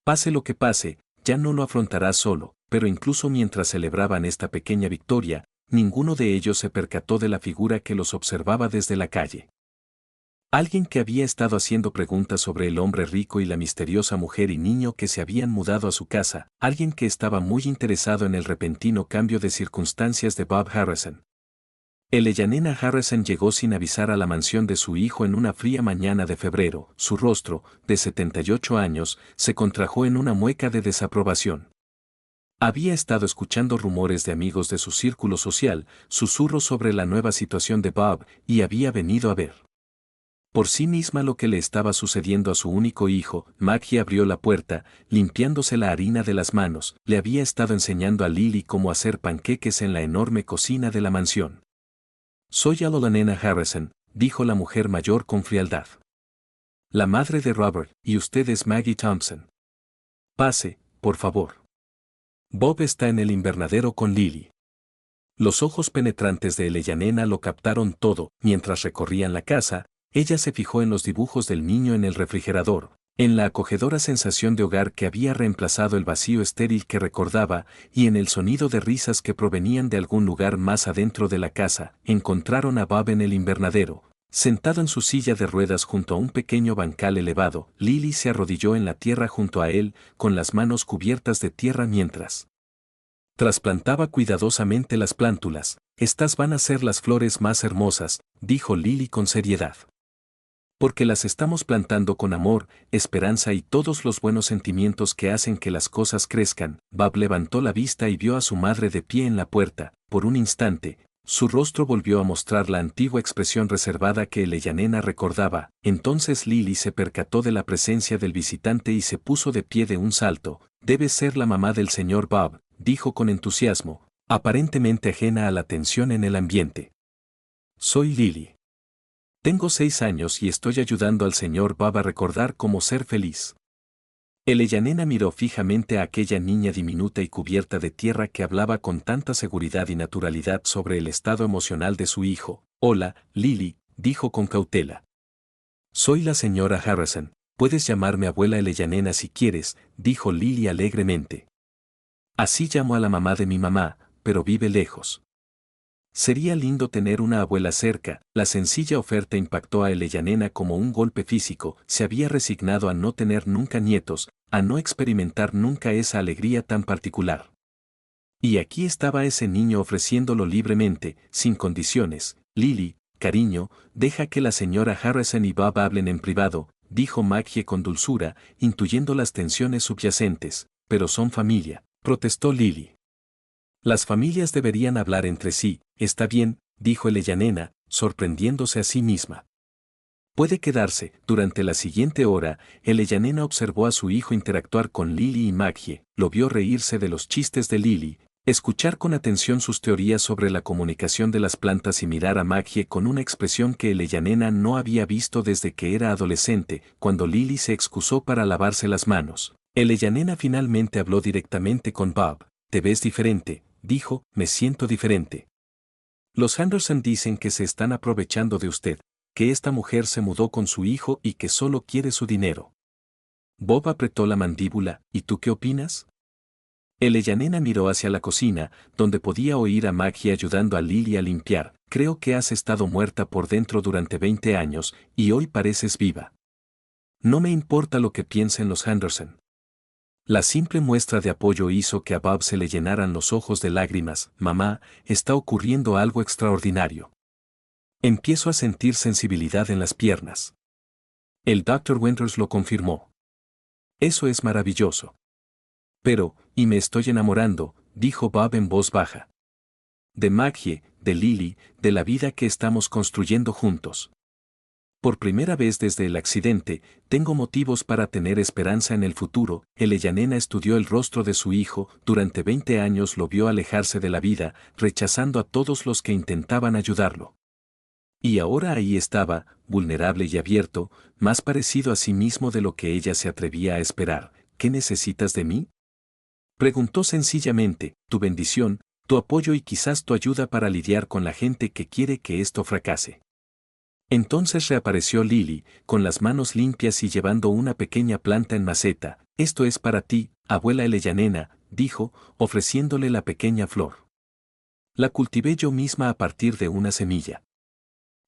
Pase lo que pase, ya no lo afrontarás solo, pero incluso mientras celebraban esta pequeña victoria, ninguno de ellos se percató de la figura que los observaba desde la calle. Alguien que había estado haciendo preguntas sobre el hombre rico y la misteriosa mujer y niño que se habían mudado a su casa, alguien que estaba muy interesado en el repentino cambio de circunstancias de Bob Harrison. Eleyanena Harrison llegó sin avisar a la mansión de su hijo en una fría mañana de febrero. Su rostro, de 78 años, se contrajo en una mueca de desaprobación. Había estado escuchando rumores de amigos de su círculo social, susurros sobre la nueva situación de Bob, y había venido a ver por sí misma lo que le estaba sucediendo a su único hijo. Maggie abrió la puerta, limpiándose la harina de las manos. Le había estado enseñando a Lily cómo hacer panqueques en la enorme cocina de la mansión. Soy Eleyanena Harrison, dijo la mujer mayor con frialdad. La madre de Robert, y usted es Maggie Thompson. Pase, por favor. Bob está en el invernadero con Lily. Los ojos penetrantes de Eleyanena lo captaron todo. Mientras recorrían la casa, ella se fijó en los dibujos del niño en el refrigerador, en la acogedora sensación de hogar que había reemplazado el vacío estéril que recordaba, y en el sonido de risas que provenían de algún lugar más adentro de la casa. Encontraron a Bob en el invernadero. Sentado en su silla de ruedas junto a un pequeño bancal elevado, Lily se arrodilló en la tierra junto a él, con las manos cubiertas de tierra mientras trasplantaba cuidadosamente las plántulas. Estas van a ser las flores más hermosas, dijo Lily con seriedad. Porque las estamos plantando con amor, esperanza y todos los buenos sentimientos que hacen que las cosas crezcan. Bob levantó la vista y vio a su madre de pie en la puerta. Por un instante, su rostro volvió a mostrar la antigua expresión reservada que Eleyanena recordaba. Entonces Lily se percató de la presencia del visitante y se puso de pie de un salto. Debe ser la mamá del señor Bob, dijo con entusiasmo, aparentemente ajena a la tensión en el ambiente. Soy Lily. Tengo 6 años y estoy ayudando al señor Bob a recordar cómo ser feliz. Eleyanena miró fijamente a aquella niña diminuta y cubierta de tierra que hablaba con tanta seguridad y naturalidad sobre el estado emocional de su hijo. Hola, Lily, dijo con cautela. Soy la señora Harrison. Puedes llamarme abuela Eleyanena si quieres, dijo Lily alegremente. Así llamo a la mamá de mi mamá, pero vive lejos. Sería lindo tener una abuela cerca. La sencilla oferta impactó a Eleyanena como un golpe físico. Se había resignado a no tener nunca nietos, a no experimentar nunca esa alegría tan particular. Y aquí estaba ese niño ofreciéndolo libremente, sin condiciones. Lily, cariño, deja que la señora Harrison y Bob hablen en privado, dijo Maggie con dulzura, intuyendo las tensiones subyacentes. Pero son familia, protestó Lily. Las familias deberían hablar entre sí. Está bien, dijo Eleyanena, sorprendiéndose a sí misma. Puede quedarse. Durante la siguiente hora, Eleyanena observó a su hijo interactuar con Lily y Maggie, lo vio reírse de los chistes de Lily, escuchar con atención sus teorías sobre la comunicación de las plantas y mirar a Maggie con una expresión que Eleyanena no había visto desde que era adolescente, cuando Lily se excusó para lavarse las manos. Eleyanena finalmente habló directamente con Bob. Te ves diferente, dijo, me siento diferente. Los Henderson dicen que se están aprovechando de usted, que esta mujer se mudó con su hijo y que solo quiere su dinero. Bob apretó la mandíbula, ¿y tú qué opinas? Eleyanena miró hacia la cocina, donde podía oír a Maggie ayudando a Lily a limpiar. Creo que has estado muerta por dentro durante 20 años, y hoy pareces viva. No me importa lo que piensen los Henderson. La simple muestra de apoyo hizo que a Bob se le llenaran los ojos de lágrimas. Mamá, está ocurriendo algo extraordinario. Empiezo a sentir sensibilidad en las piernas. El Dr. Winters lo confirmó. Eso es maravilloso. Pero, y me estoy enamorando, dijo Bob en voz baja. De Maggie, de Lily, de la vida que estamos construyendo juntos. Por primera vez desde el accidente, tengo motivos para tener esperanza en el futuro. Eleyanena estudió el rostro de su hijo. Durante 20 años lo vio alejarse de la vida, rechazando a todos los que intentaban ayudarlo. Y ahora ahí estaba, vulnerable y abierto, más parecido a sí mismo de lo que ella se atrevía a esperar. ¿Qué necesitas de mí? Preguntó sencillamente. Tu bendición, tu apoyo y quizás tu ayuda para lidiar con la gente que quiere que esto fracase. Entonces reapareció Lily, con las manos limpias y llevando una pequeña planta en maceta. Esto es para ti, abuela Eleyanena, dijo, ofreciéndole la pequeña flor. La cultivé yo misma a partir de una semilla.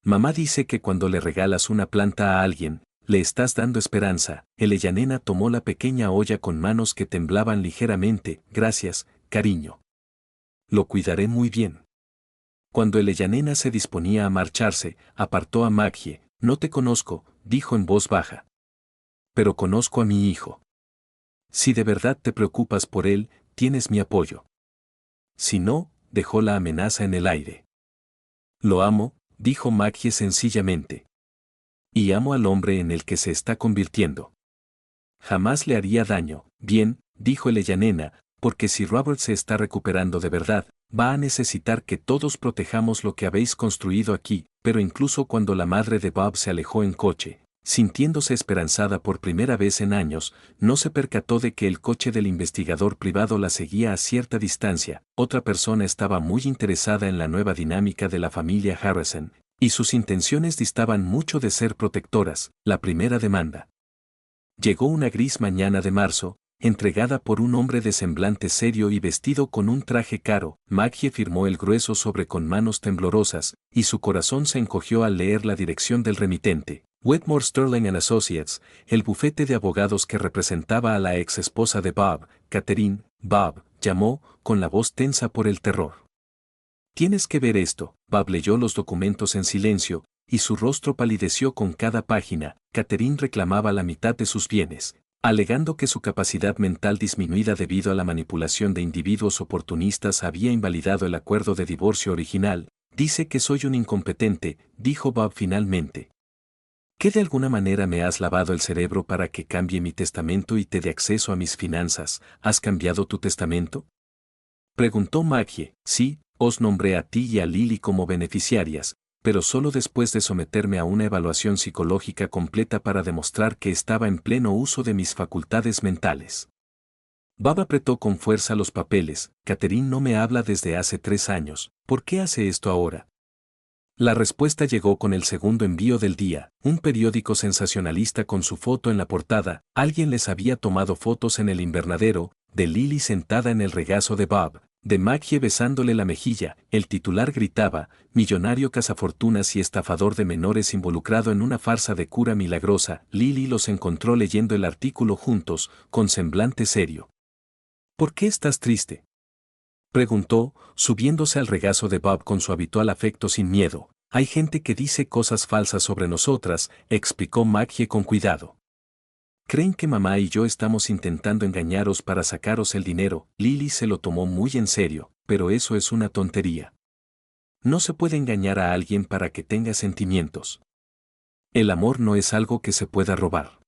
Mamá dice que cuando le regalas una planta a alguien, le estás dando esperanza. Eleyanena tomó la pequeña olla con manos que temblaban ligeramente. Gracias, cariño. Lo cuidaré muy bien. Cuando Eleyanena se disponía a marcharse, apartó a Maggie. No te conozco, dijo en voz baja. Pero conozco a mi hijo. Si de verdad te preocupas por él, tienes mi apoyo. Si no, dejó la amenaza en el aire. Lo amo, dijo Maggie sencillamente. Y amo al hombre en el que se está convirtiendo. Jamás le haría daño. Bien, dijo Eleyanena, porque si Robert se está recuperando de verdad, va a necesitar que todos protejamos lo que habéis construido aquí. Pero incluso cuando la madre de Bob se alejó en coche, sintiéndose esperanzada por primera vez en años, no se percató de que el coche del investigador privado la seguía a cierta distancia. Otra persona estaba muy interesada en la nueva dinámica de la familia Harrison, y sus intenciones distaban mucho de ser protectoras. La primera demanda. Llegó una gris mañana de marzo, entregada por un hombre de semblante serio y vestido con un traje caro. Maggie firmó el grueso sobre con manos temblorosas, y su corazón se encogió al leer la dirección del remitente. Wetmore Sterling and Associates, el bufete de abogados que representaba a la ex esposa de Bob, Catherine. Bob llamó, con la voz tensa por el terror. Tienes que ver esto. Bob leyó los documentos en silencio, y su rostro palideció con cada página. Catherine reclamaba la mitad de sus bienes, alegando que su capacidad mental disminuida debido a la manipulación de individuos oportunistas había invalidado el acuerdo de divorcio original. Dice que soy un incompetente, dijo Bob finalmente. ¿Que de alguna manera me has lavado el cerebro para que cambie mi testamento y te dé acceso a mis finanzas? ¿Has cambiado tu testamento?, preguntó Maggie. Sí, os nombré a ti y a Lily como beneficiarias, pero solo después de someterme a una evaluación psicológica completa para demostrar que estaba en pleno uso de mis facultades mentales. Bob apretó con fuerza los papeles. Catherine no me habla desde hace 3 años. ¿Por qué hace esto ahora? La respuesta llegó con el segundo envío del día, un periódico sensacionalista con su foto en la portada. Alguien les había tomado fotos en el invernadero, de Lily sentada en el regazo de Bob, de Maggie besándole la mejilla. El titular gritaba: millonario cazafortunas y estafador de menores involucrado en una farsa de cura milagrosa. Lily los encontró leyendo el artículo juntos, con semblante serio. ¿Por qué estás triste?, preguntó, subiéndose al regazo de Bob con su habitual afecto sin miedo. Hay gente que dice cosas falsas sobre nosotras, explicó Maggie con cuidado. Creen que mamá y yo estamos intentando engañaros para sacaros el dinero. Lily se lo tomó muy en serio, pero eso es una tontería. No se puede engañar a alguien para que tenga sentimientos. El amor no es algo que se pueda robar.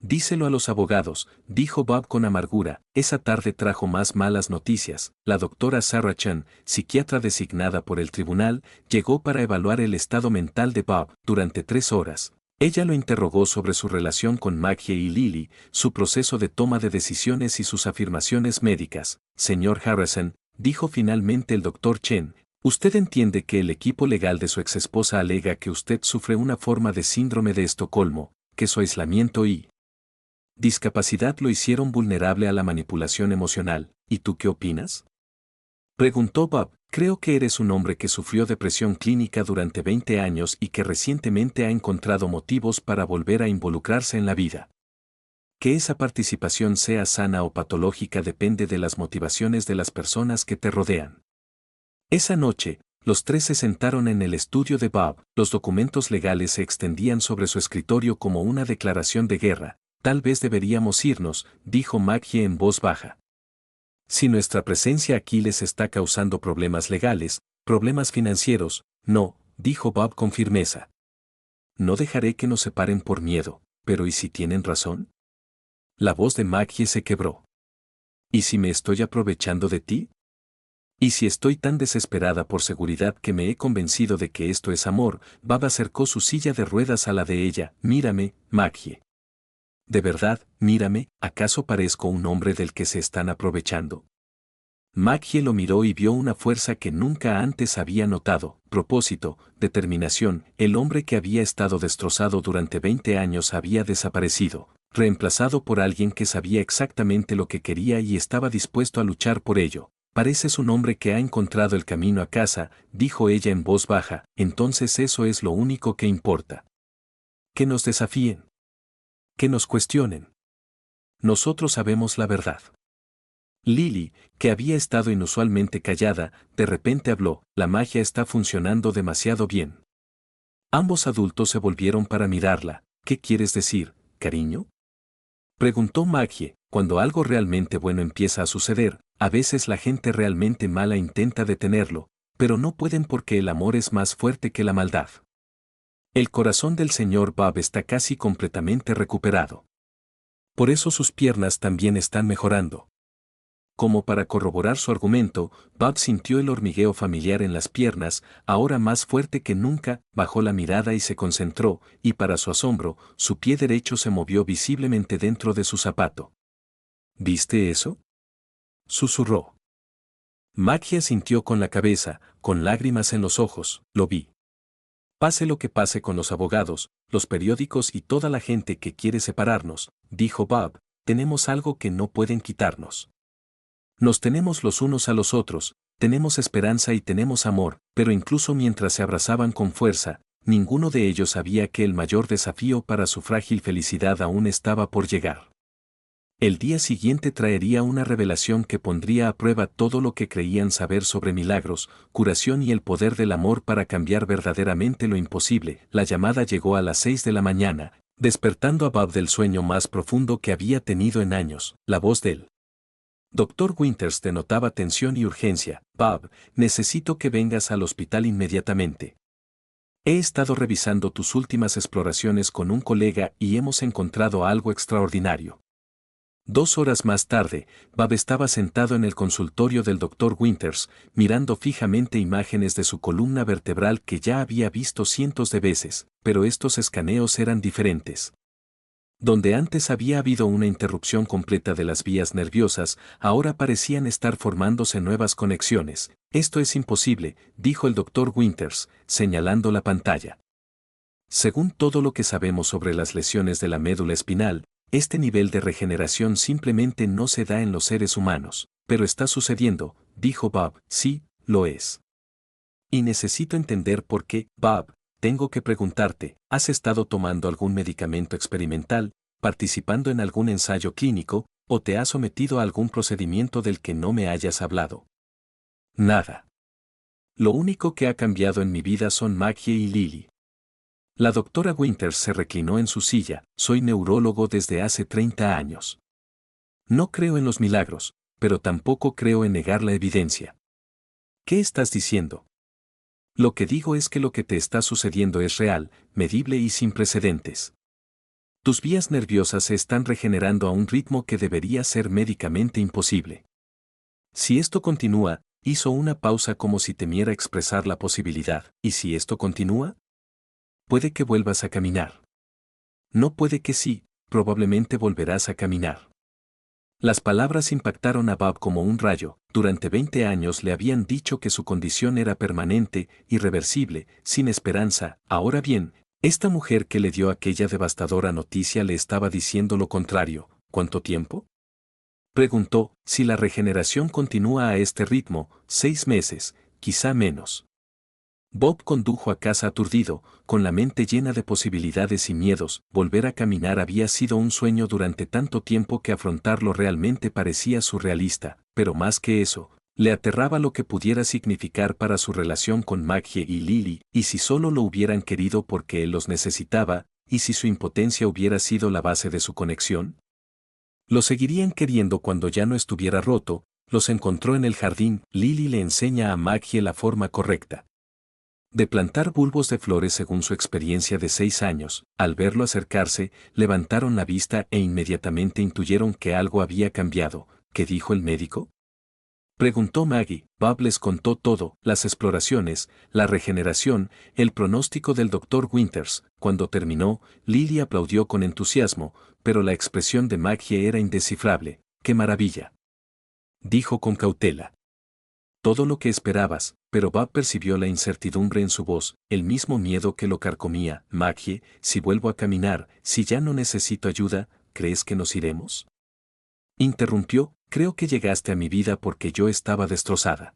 Díselo a los abogados, dijo Bob con amargura. Esa tarde trajo más malas noticias. La doctora Sarah Chan, psiquiatra designada por el tribunal, llegó para evaluar el estado mental de Bob durante 3 horas. Ella lo interrogó sobre su relación con Maggie y Lily, su proceso de toma de decisiones y sus afirmaciones médicas. Señor Harrison, dijo finalmente el doctor Chen, usted entiende que el equipo legal de su exesposa alega que usted sufre una forma de síndrome de Estocolmo, que su aislamiento y discapacidad lo hicieron vulnerable a la manipulación emocional. ¿Y tú qué opinas?, preguntó Bob. Creo que eres un hombre que sufrió depresión clínica durante 20 años y que recientemente ha encontrado motivos para volver a involucrarse en la vida. Que esa participación sea sana o patológica depende de las motivaciones de las personas que te rodean. Esa noche, los 3 se sentaron en el estudio de Bob. Los documentos legales se extendían sobre su escritorio como una declaración de guerra. Tal vez deberíamos irnos, dijo Maggie en voz baja. Si nuestra presencia aquí les está causando problemas legales, problemas financieros, no, dijo Bob con firmeza. No dejaré que nos separen por miedo, pero ¿y si tienen razón? La voz de Maggie se quebró. ¿Y si me estoy aprovechando de ti? ¿Y si estoy tan desesperada por seguridad que me he convencido de que esto es amor? Bob acercó su silla de ruedas a la de ella. Mírame, Maggie. De verdad, mírame, ¿acaso parezco un hombre del que se están aprovechando? Maggie lo miró y vio una fuerza que nunca antes había notado, propósito, determinación. El hombre que había estado destrozado durante 20 años había desaparecido, reemplazado por alguien que sabía exactamente lo que quería y estaba dispuesto a luchar por ello. Pareces un hombre que ha encontrado el camino a casa, dijo ella en voz baja. Entonces eso es lo único que importa. Que nos desafíen. Que nos cuestionen. Nosotros sabemos la verdad. Lily, que había estado inusualmente callada, de repente habló. La magia está funcionando demasiado bien. Ambos adultos se volvieron para mirarla. ¿Qué quieres decir, cariño?, preguntó Maggie. Cuando algo realmente bueno empieza a suceder, a veces la gente realmente mala intenta detenerlo, pero no pueden porque el amor es más fuerte que la maldad. El corazón del señor Bob está casi completamente recuperado. Por eso sus piernas también están mejorando. Como para corroborar su argumento, Bob sintió el hormigueo familiar en las piernas, ahora más fuerte que nunca. Bajó la mirada y se concentró, y para su asombro, su pie derecho se movió visiblemente dentro de su zapato. ¿Viste eso?, susurró. Maggie asintió con la cabeza, con lágrimas en los ojos. Lo vi. Pase lo que pase con los abogados, los periódicos y toda la gente que quiere separarnos, dijo Bob, tenemos algo que no pueden quitarnos. Nos tenemos los unos a los otros, tenemos esperanza y tenemos amor, pero incluso mientras se abrazaban con fuerza, ninguno de ellos sabía que el mayor desafío para su frágil felicidad aún estaba por llegar. El día siguiente traería una revelación que pondría a prueba todo lo que creían saber sobre milagros, curación y el poder del amor para cambiar verdaderamente lo imposible. La llamada llegó a las 6 de la mañana, despertando a Bob del sueño más profundo que había tenido en años. La voz del Dr. Winters denotaba tensión y urgencia. Bob, necesito que vengas al hospital inmediatamente. He estado revisando tus últimas exploraciones con un colega y hemos encontrado algo extraordinario. 2 horas más tarde, Bob estaba sentado en el consultorio del Dr. Winters, mirando fijamente imágenes de su columna vertebral que ya había visto cientos de veces, pero estos escaneos eran diferentes. Donde antes había habido una interrupción completa de las vías nerviosas, ahora parecían estar formándose nuevas conexiones. Esto es imposible, dijo el Dr. Winters, señalando la pantalla. Según todo lo que sabemos sobre las lesiones de la médula espinal, este nivel de regeneración simplemente no se da en los seres humanos, pero está sucediendo, dijo Bob. Sí, lo es. Y necesito entender por qué. Bob, tengo que preguntarte, ¿has estado tomando algún medicamento experimental, participando en algún ensayo clínico, o te has sometido a algún procedimiento del que no me hayas hablado? Nada. Lo único que ha cambiado en mi vida son Maggie y Lily. La doctora Winters se reclinó en su silla. Soy neurólogo desde hace 30 años. No creo en los milagros, pero tampoco creo en negar la evidencia. ¿Qué estás diciendo? Lo que digo es que lo que te está sucediendo es real, medible y sin precedentes. Tus vías nerviosas se están regenerando a un ritmo que debería ser médicamente imposible. Si esto continúa, hizo una pausa como si temiera expresar la posibilidad. ¿Y si esto continúa? Puede que vuelvas a caminar. No puede que sí, probablemente volverás a caminar. Las palabras impactaron a Bob como un rayo. Durante 20 años le habían dicho que su condición era permanente, irreversible, sin esperanza. Ahora bien, esta mujer que le dio aquella devastadora noticia le estaba diciendo lo contrario. ¿Cuánto tiempo? Preguntó. Si la regeneración continúa a este ritmo, 6 meses, quizá menos. Bob condujo a casa aturdido, con la mente llena de posibilidades y miedos. Volver a caminar había sido un sueño durante tanto tiempo que afrontarlo realmente parecía surrealista, pero más que eso, le aterraba lo que pudiera significar para su relación con Maggie y Lily, y si solo lo hubieran querido porque él los necesitaba, y si su impotencia hubiera sido la base de su conexión. Lo seguirían queriendo cuando ya no estuviera roto. Los encontró en el jardín. Lily le enseña a Maggie la forma correcta de plantar bulbos de flores según su experiencia de 6 años. Al verlo acercarse, levantaron la vista e inmediatamente intuyeron que algo había cambiado. ¿Qué dijo el médico? Preguntó Maggie. Bob les contó todo, las exploraciones, la regeneración, el pronóstico del Dr. Winters. Cuando terminó, Lily aplaudió con entusiasmo, pero la expresión de Maggie era indescifrable. ¡Qué maravilla!, dijo con cautela. Todo lo que esperabas, pero Bob percibió la incertidumbre en su voz, el mismo miedo que lo carcomía. Maggie, si vuelvo a caminar, si ya no necesito ayuda, ¿crees que nos iremos? Interrumpió. Creo que llegaste a mi vida porque yo estaba destrozada.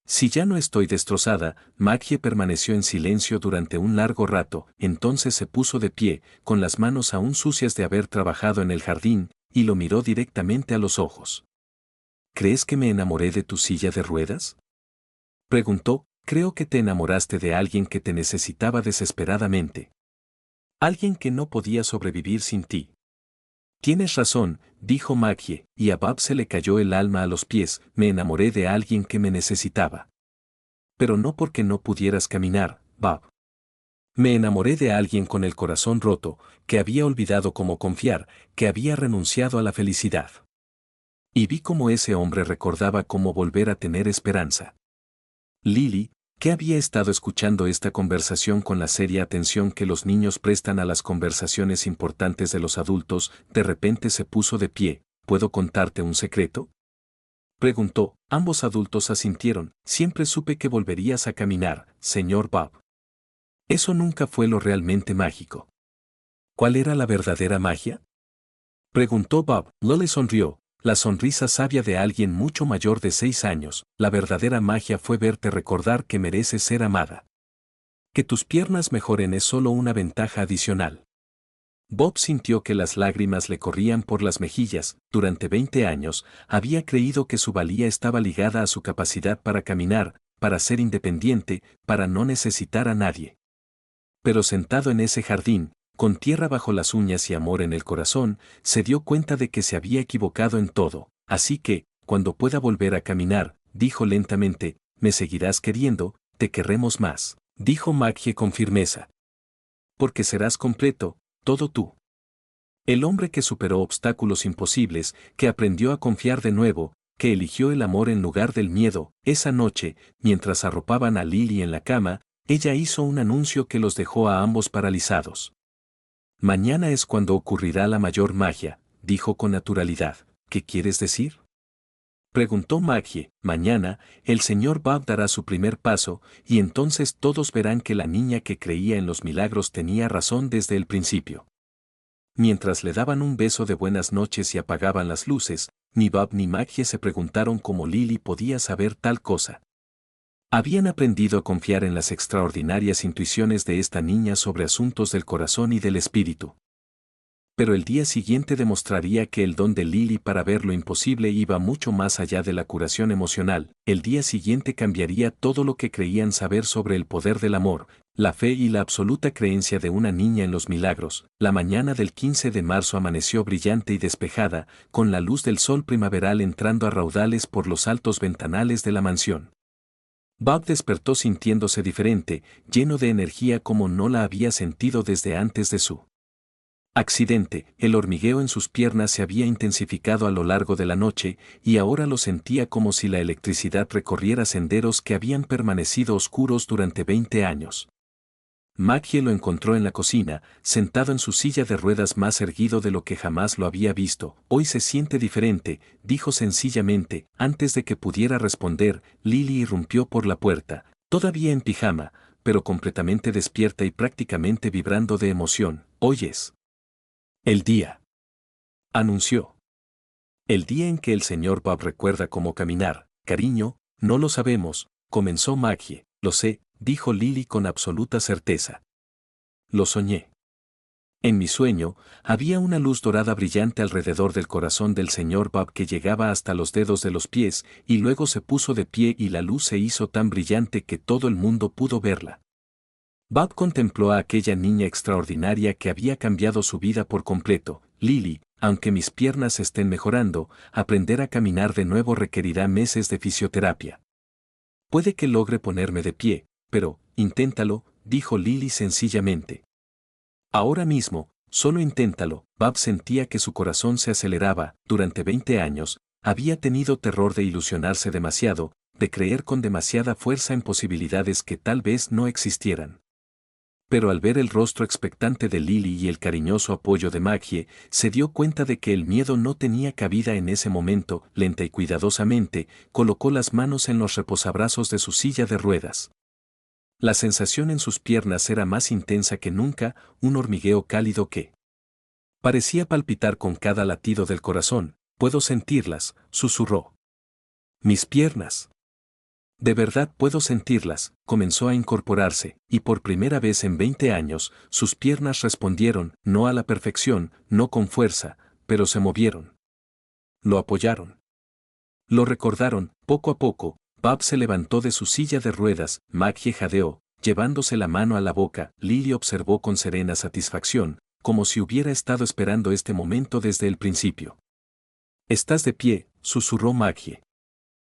Si ya no estoy destrozada. Maggie permaneció en silencio durante un largo rato, entonces se puso de pie, con las manos aún sucias de haber trabajado en el jardín, y lo miró directamente a los ojos. ¿Crees que me enamoré de tu silla de ruedas? Preguntó. Creo que te enamoraste de alguien que te necesitaba desesperadamente. Alguien que no podía sobrevivir sin ti. Tienes razón, dijo Maggie, y a Bob se le cayó el alma a los pies. Me enamoré de alguien que me necesitaba. Pero no porque no pudieras caminar, Bob. Me enamoré de alguien con el corazón roto, que había olvidado cómo confiar, que había renunciado a la felicidad. Y vi cómo ese hombre recordaba cómo volver a tener esperanza. Lily, que había estado escuchando esta conversación con la seria atención que los niños prestan a las conversaciones importantes de los adultos, de repente se puso de pie. ¿Puedo contarte un secreto?, preguntó. Ambos adultos asintieron. Siempre supe que volverías a caminar, señor Bob. Eso nunca fue lo realmente mágico. ¿Cuál era la verdadera magia? Preguntó Bob. Lily sonrió, la sonrisa sabia de alguien mucho mayor de 6 años. La verdadera magia fue verte recordar que mereces ser amada. Que tus piernas mejoren es solo una ventaja adicional. Bob sintió que las lágrimas le corrían por las mejillas. Durante 20 años, había creído que su valía estaba ligada a su capacidad para caminar, para ser independiente, para no necesitar a nadie. Pero sentado en ese jardín, con tierra bajo las uñas y amor en el corazón, se dio cuenta de que se había equivocado en todo. Así que, cuando pueda volver a caminar, dijo lentamente, me seguirás queriendo, te querremos más, dijo Maggie con firmeza. Porque serás completo, todo tú. El hombre que superó obstáculos imposibles, que aprendió a confiar de nuevo, que eligió el amor en lugar del miedo. Esa noche, mientras arropaban a Lily en la cama, ella hizo un anuncio que los dejó a ambos paralizados. Mañana es cuando ocurrirá la mayor magia, dijo con naturalidad. ¿Qué quieres decir? Preguntó Maggie. Mañana, el señor Bob dará su primer paso, y entonces todos verán que la niña que creía en los milagros tenía razón desde el principio. Mientras le daban un beso de buenas noches y apagaban las luces, ni Bob ni Maggie se preguntaron cómo Lily podía saber tal cosa. Habían aprendido a confiar en las extraordinarias intuiciones de esta niña sobre asuntos del corazón y del espíritu. Pero el día siguiente demostraría que el don de Lily para ver lo imposible iba mucho más allá de la curación emocional. El día siguiente cambiaría todo lo que creían saber sobre el poder del amor, la fe y la absoluta creencia de una niña en los milagros. La mañana del 15 de marzo amaneció brillante y despejada, con la luz del sol primaveral entrando a raudales por los altos ventanales de la mansión. Bob despertó sintiéndose diferente, lleno de energía como no la había sentido desde antes de su accidente. El hormigueo en sus piernas se había intensificado a lo largo de la noche, y ahora lo sentía como si la electricidad recorriera senderos que habían permanecido oscuros durante 20 años. Maggie lo encontró en la cocina, sentado en su silla de ruedas más erguido de lo que jamás lo había visto. Hoy se siente diferente, dijo sencillamente. Antes de que pudiera responder, Lily irrumpió por la puerta, todavía en pijama, pero completamente despierta y prácticamente vibrando de emoción. Hoy es el día, anunció. El día en que el señor Bob recuerda cómo caminar. Cariño, no lo sabemos, comenzó Maggie. Lo sé, dijo Lily con absoluta certeza. Lo soñé. En mi sueño, había una luz dorada brillante alrededor del corazón del señor Bob que llegaba hasta los dedos de los pies, y luego se puso de pie y la luz se hizo tan brillante que todo el mundo pudo verla. Bob contempló a aquella niña extraordinaria que había cambiado su vida por completo. Lily, aunque mis piernas estén mejorando, aprender a caminar de nuevo requerirá meses de fisioterapia. Puede que logre ponerme de pie, pero, inténtalo, dijo Lily sencillamente. Ahora mismo, solo inténtalo. Bob sentía que su corazón se aceleraba. Durante 20 años, había tenido terror de ilusionarse demasiado, de creer con demasiada fuerza en posibilidades que tal vez no existieran. Pero al ver el rostro expectante de Lily y el cariñoso apoyo de Maggie, se dio cuenta de que el miedo no tenía cabida en ese momento. Lenta y cuidadosamente, colocó las manos en los reposabrazos de su silla de ruedas. La sensación en sus piernas era más intensa que nunca, un hormigueo cálido que parecía palpitar con cada latido del corazón. Puedo sentirlas, susurró. Mis piernas. De verdad puedo sentirlas. Comenzó a incorporarse, y por primera vez en 20 años, sus piernas respondieron, no a la perfección, no con fuerza, pero se movieron. Lo apoyaron. Lo recordaron. Poco a poco, Bob se levantó de su silla de ruedas. Maggie jadeó, llevándose la mano a la boca. Lily observó con serena satisfacción, como si hubiera estado esperando este momento desde el principio. «Estás de pie», susurró Maggie.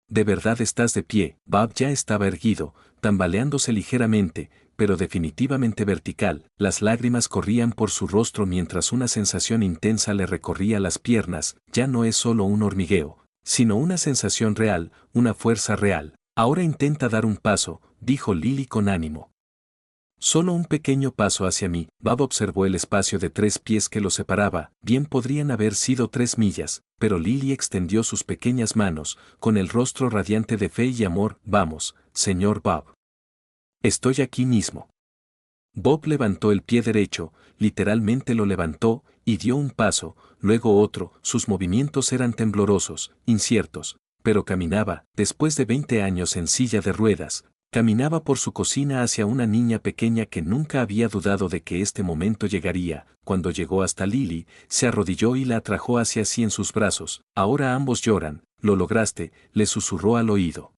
«¿De verdad estás de pie?» Bob ya estaba erguido, tambaleándose ligeramente, pero definitivamente vertical. Las lágrimas corrían por su rostro mientras una sensación intensa le recorría las piernas. Ya no es solo un hormigueo, sino una sensación real, una fuerza real. Ahora intenta dar un paso, dijo Lily con ánimo. Solo un pequeño paso hacia mí. Bob observó el espacio de 3 pies que lo separaba. Bien podrían haber sido 3 millas, pero Lily extendió sus pequeñas manos, con el rostro radiante de fe y amor. Vamos, señor Bob. Estoy aquí mismo. Bob levantó el pie derecho, literalmente lo levantó, y dio un paso, luego otro, sus movimientos eran temblorosos, inciertos, pero caminaba, después de 20 años en silla de ruedas, caminaba por su cocina hacia una niña pequeña que nunca había dudado de que este momento llegaría. Cuando llegó hasta Lily, se arrodilló y la atrajo hacia sí en sus brazos. Ahora ambos lloran. Lo lograste, le susurró al oído.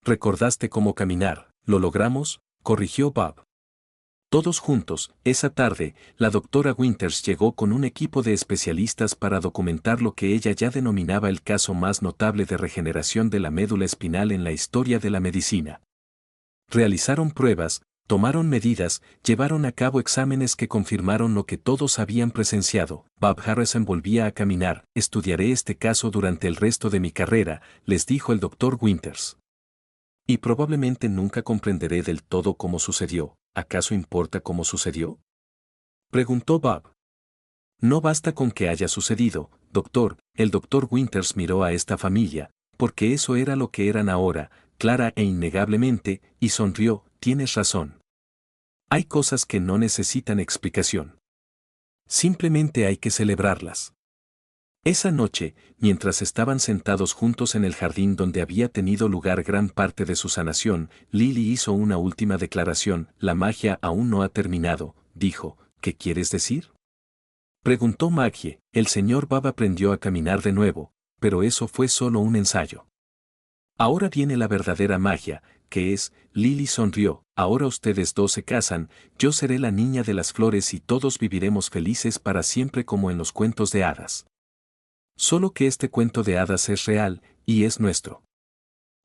¿Recordaste cómo caminar? ¿Lo logramos?, corrigió Bob. Todos juntos, esa tarde, la doctora Winters llegó con un equipo de especialistas para documentar lo que ella ya denominaba el caso más notable de regeneración de la médula espinal en la historia de la medicina. Realizaron pruebas, tomaron medidas, llevaron a cabo exámenes que confirmaron lo que todos habían presenciado. Bob Harrison volvía a caminar. Estudiaré este caso durante el resto de mi carrera, les dijo el doctor Winters. Y probablemente nunca comprenderé del todo cómo sucedió. ¿Acaso importa cómo sucedió?, preguntó Bob. No basta con que haya sucedido, doctor. El doctor Winters miró a esta familia, porque eso era lo que eran ahora, clara e innegablemente, y sonrió. Tienes razón. Hay cosas que no necesitan explicación. Simplemente hay que celebrarlas. Esa noche, mientras estaban sentados juntos en el jardín donde había tenido lugar gran parte de su sanación, Lily hizo una última declaración. La magia aún no ha terminado, dijo. ¿Qué quieres decir?, preguntó Maggie. El señor Bob aprendió a caminar de nuevo, pero eso fue solo un ensayo. Ahora viene la verdadera magia, que es, Lily sonrió, ahora ustedes dos se casan, yo seré la niña de las flores y todos viviremos felices para siempre como en los cuentos de hadas. Solo que este cuento de hadas es real, y es nuestro.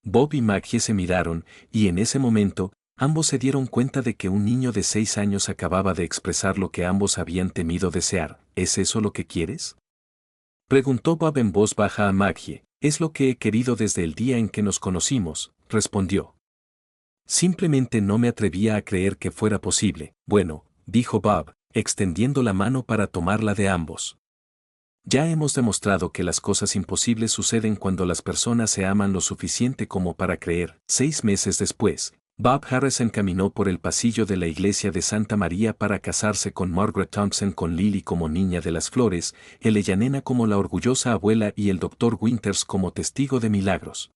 Bob y Maggie se miraron, y en ese momento, ambos se dieron cuenta de que un niño de 6 años acababa de expresar lo que ambos habían temido desear. ¿Es eso lo que quieres?, preguntó Bob en voz baja a Maggie. Es lo que he querido desde el día en que nos conocimos, respondió. Simplemente no me atrevía a creer que fuera posible. Bueno, dijo Bob, extendiendo la mano para tomarla de ambos. Ya hemos demostrado que las cosas imposibles suceden cuando las personas se aman lo suficiente como para creer. 6 meses después, Bob Harrison caminó por el pasillo de la iglesia de Santa María para casarse con Margaret Thompson, con Lily como niña de las flores, Ella Nena como la orgullosa abuela y el Dr. Winters como testigo de milagros.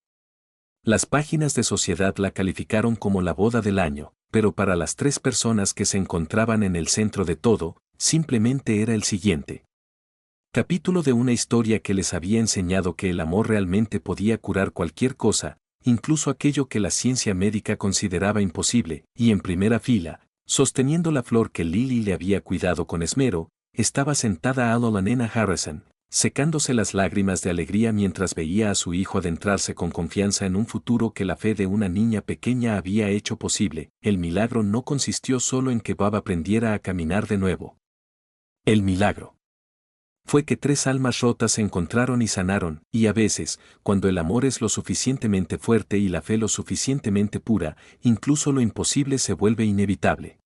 Las páginas de Sociedad la calificaron como la boda del año, pero para las 3 personas que se encontraban en el centro de todo, simplemente era el siguiente capítulo de una historia que les había enseñado que el amor realmente podía curar cualquier cosa, incluso aquello que la ciencia médica consideraba imposible, y en primera fila, sosteniendo la flor que Lily le había cuidado con esmero, estaba sentada la nena Harrison, secándose las lágrimas de alegría mientras veía a su hijo adentrarse con confianza en un futuro que la fe de una niña pequeña había hecho posible. El milagro no consistió solo en que Bob aprendiera a caminar de nuevo. El milagro fue que 3 almas rotas se encontraron y sanaron, y a veces, cuando el amor es lo suficientemente fuerte y la fe lo suficientemente pura, incluso lo imposible se vuelve inevitable.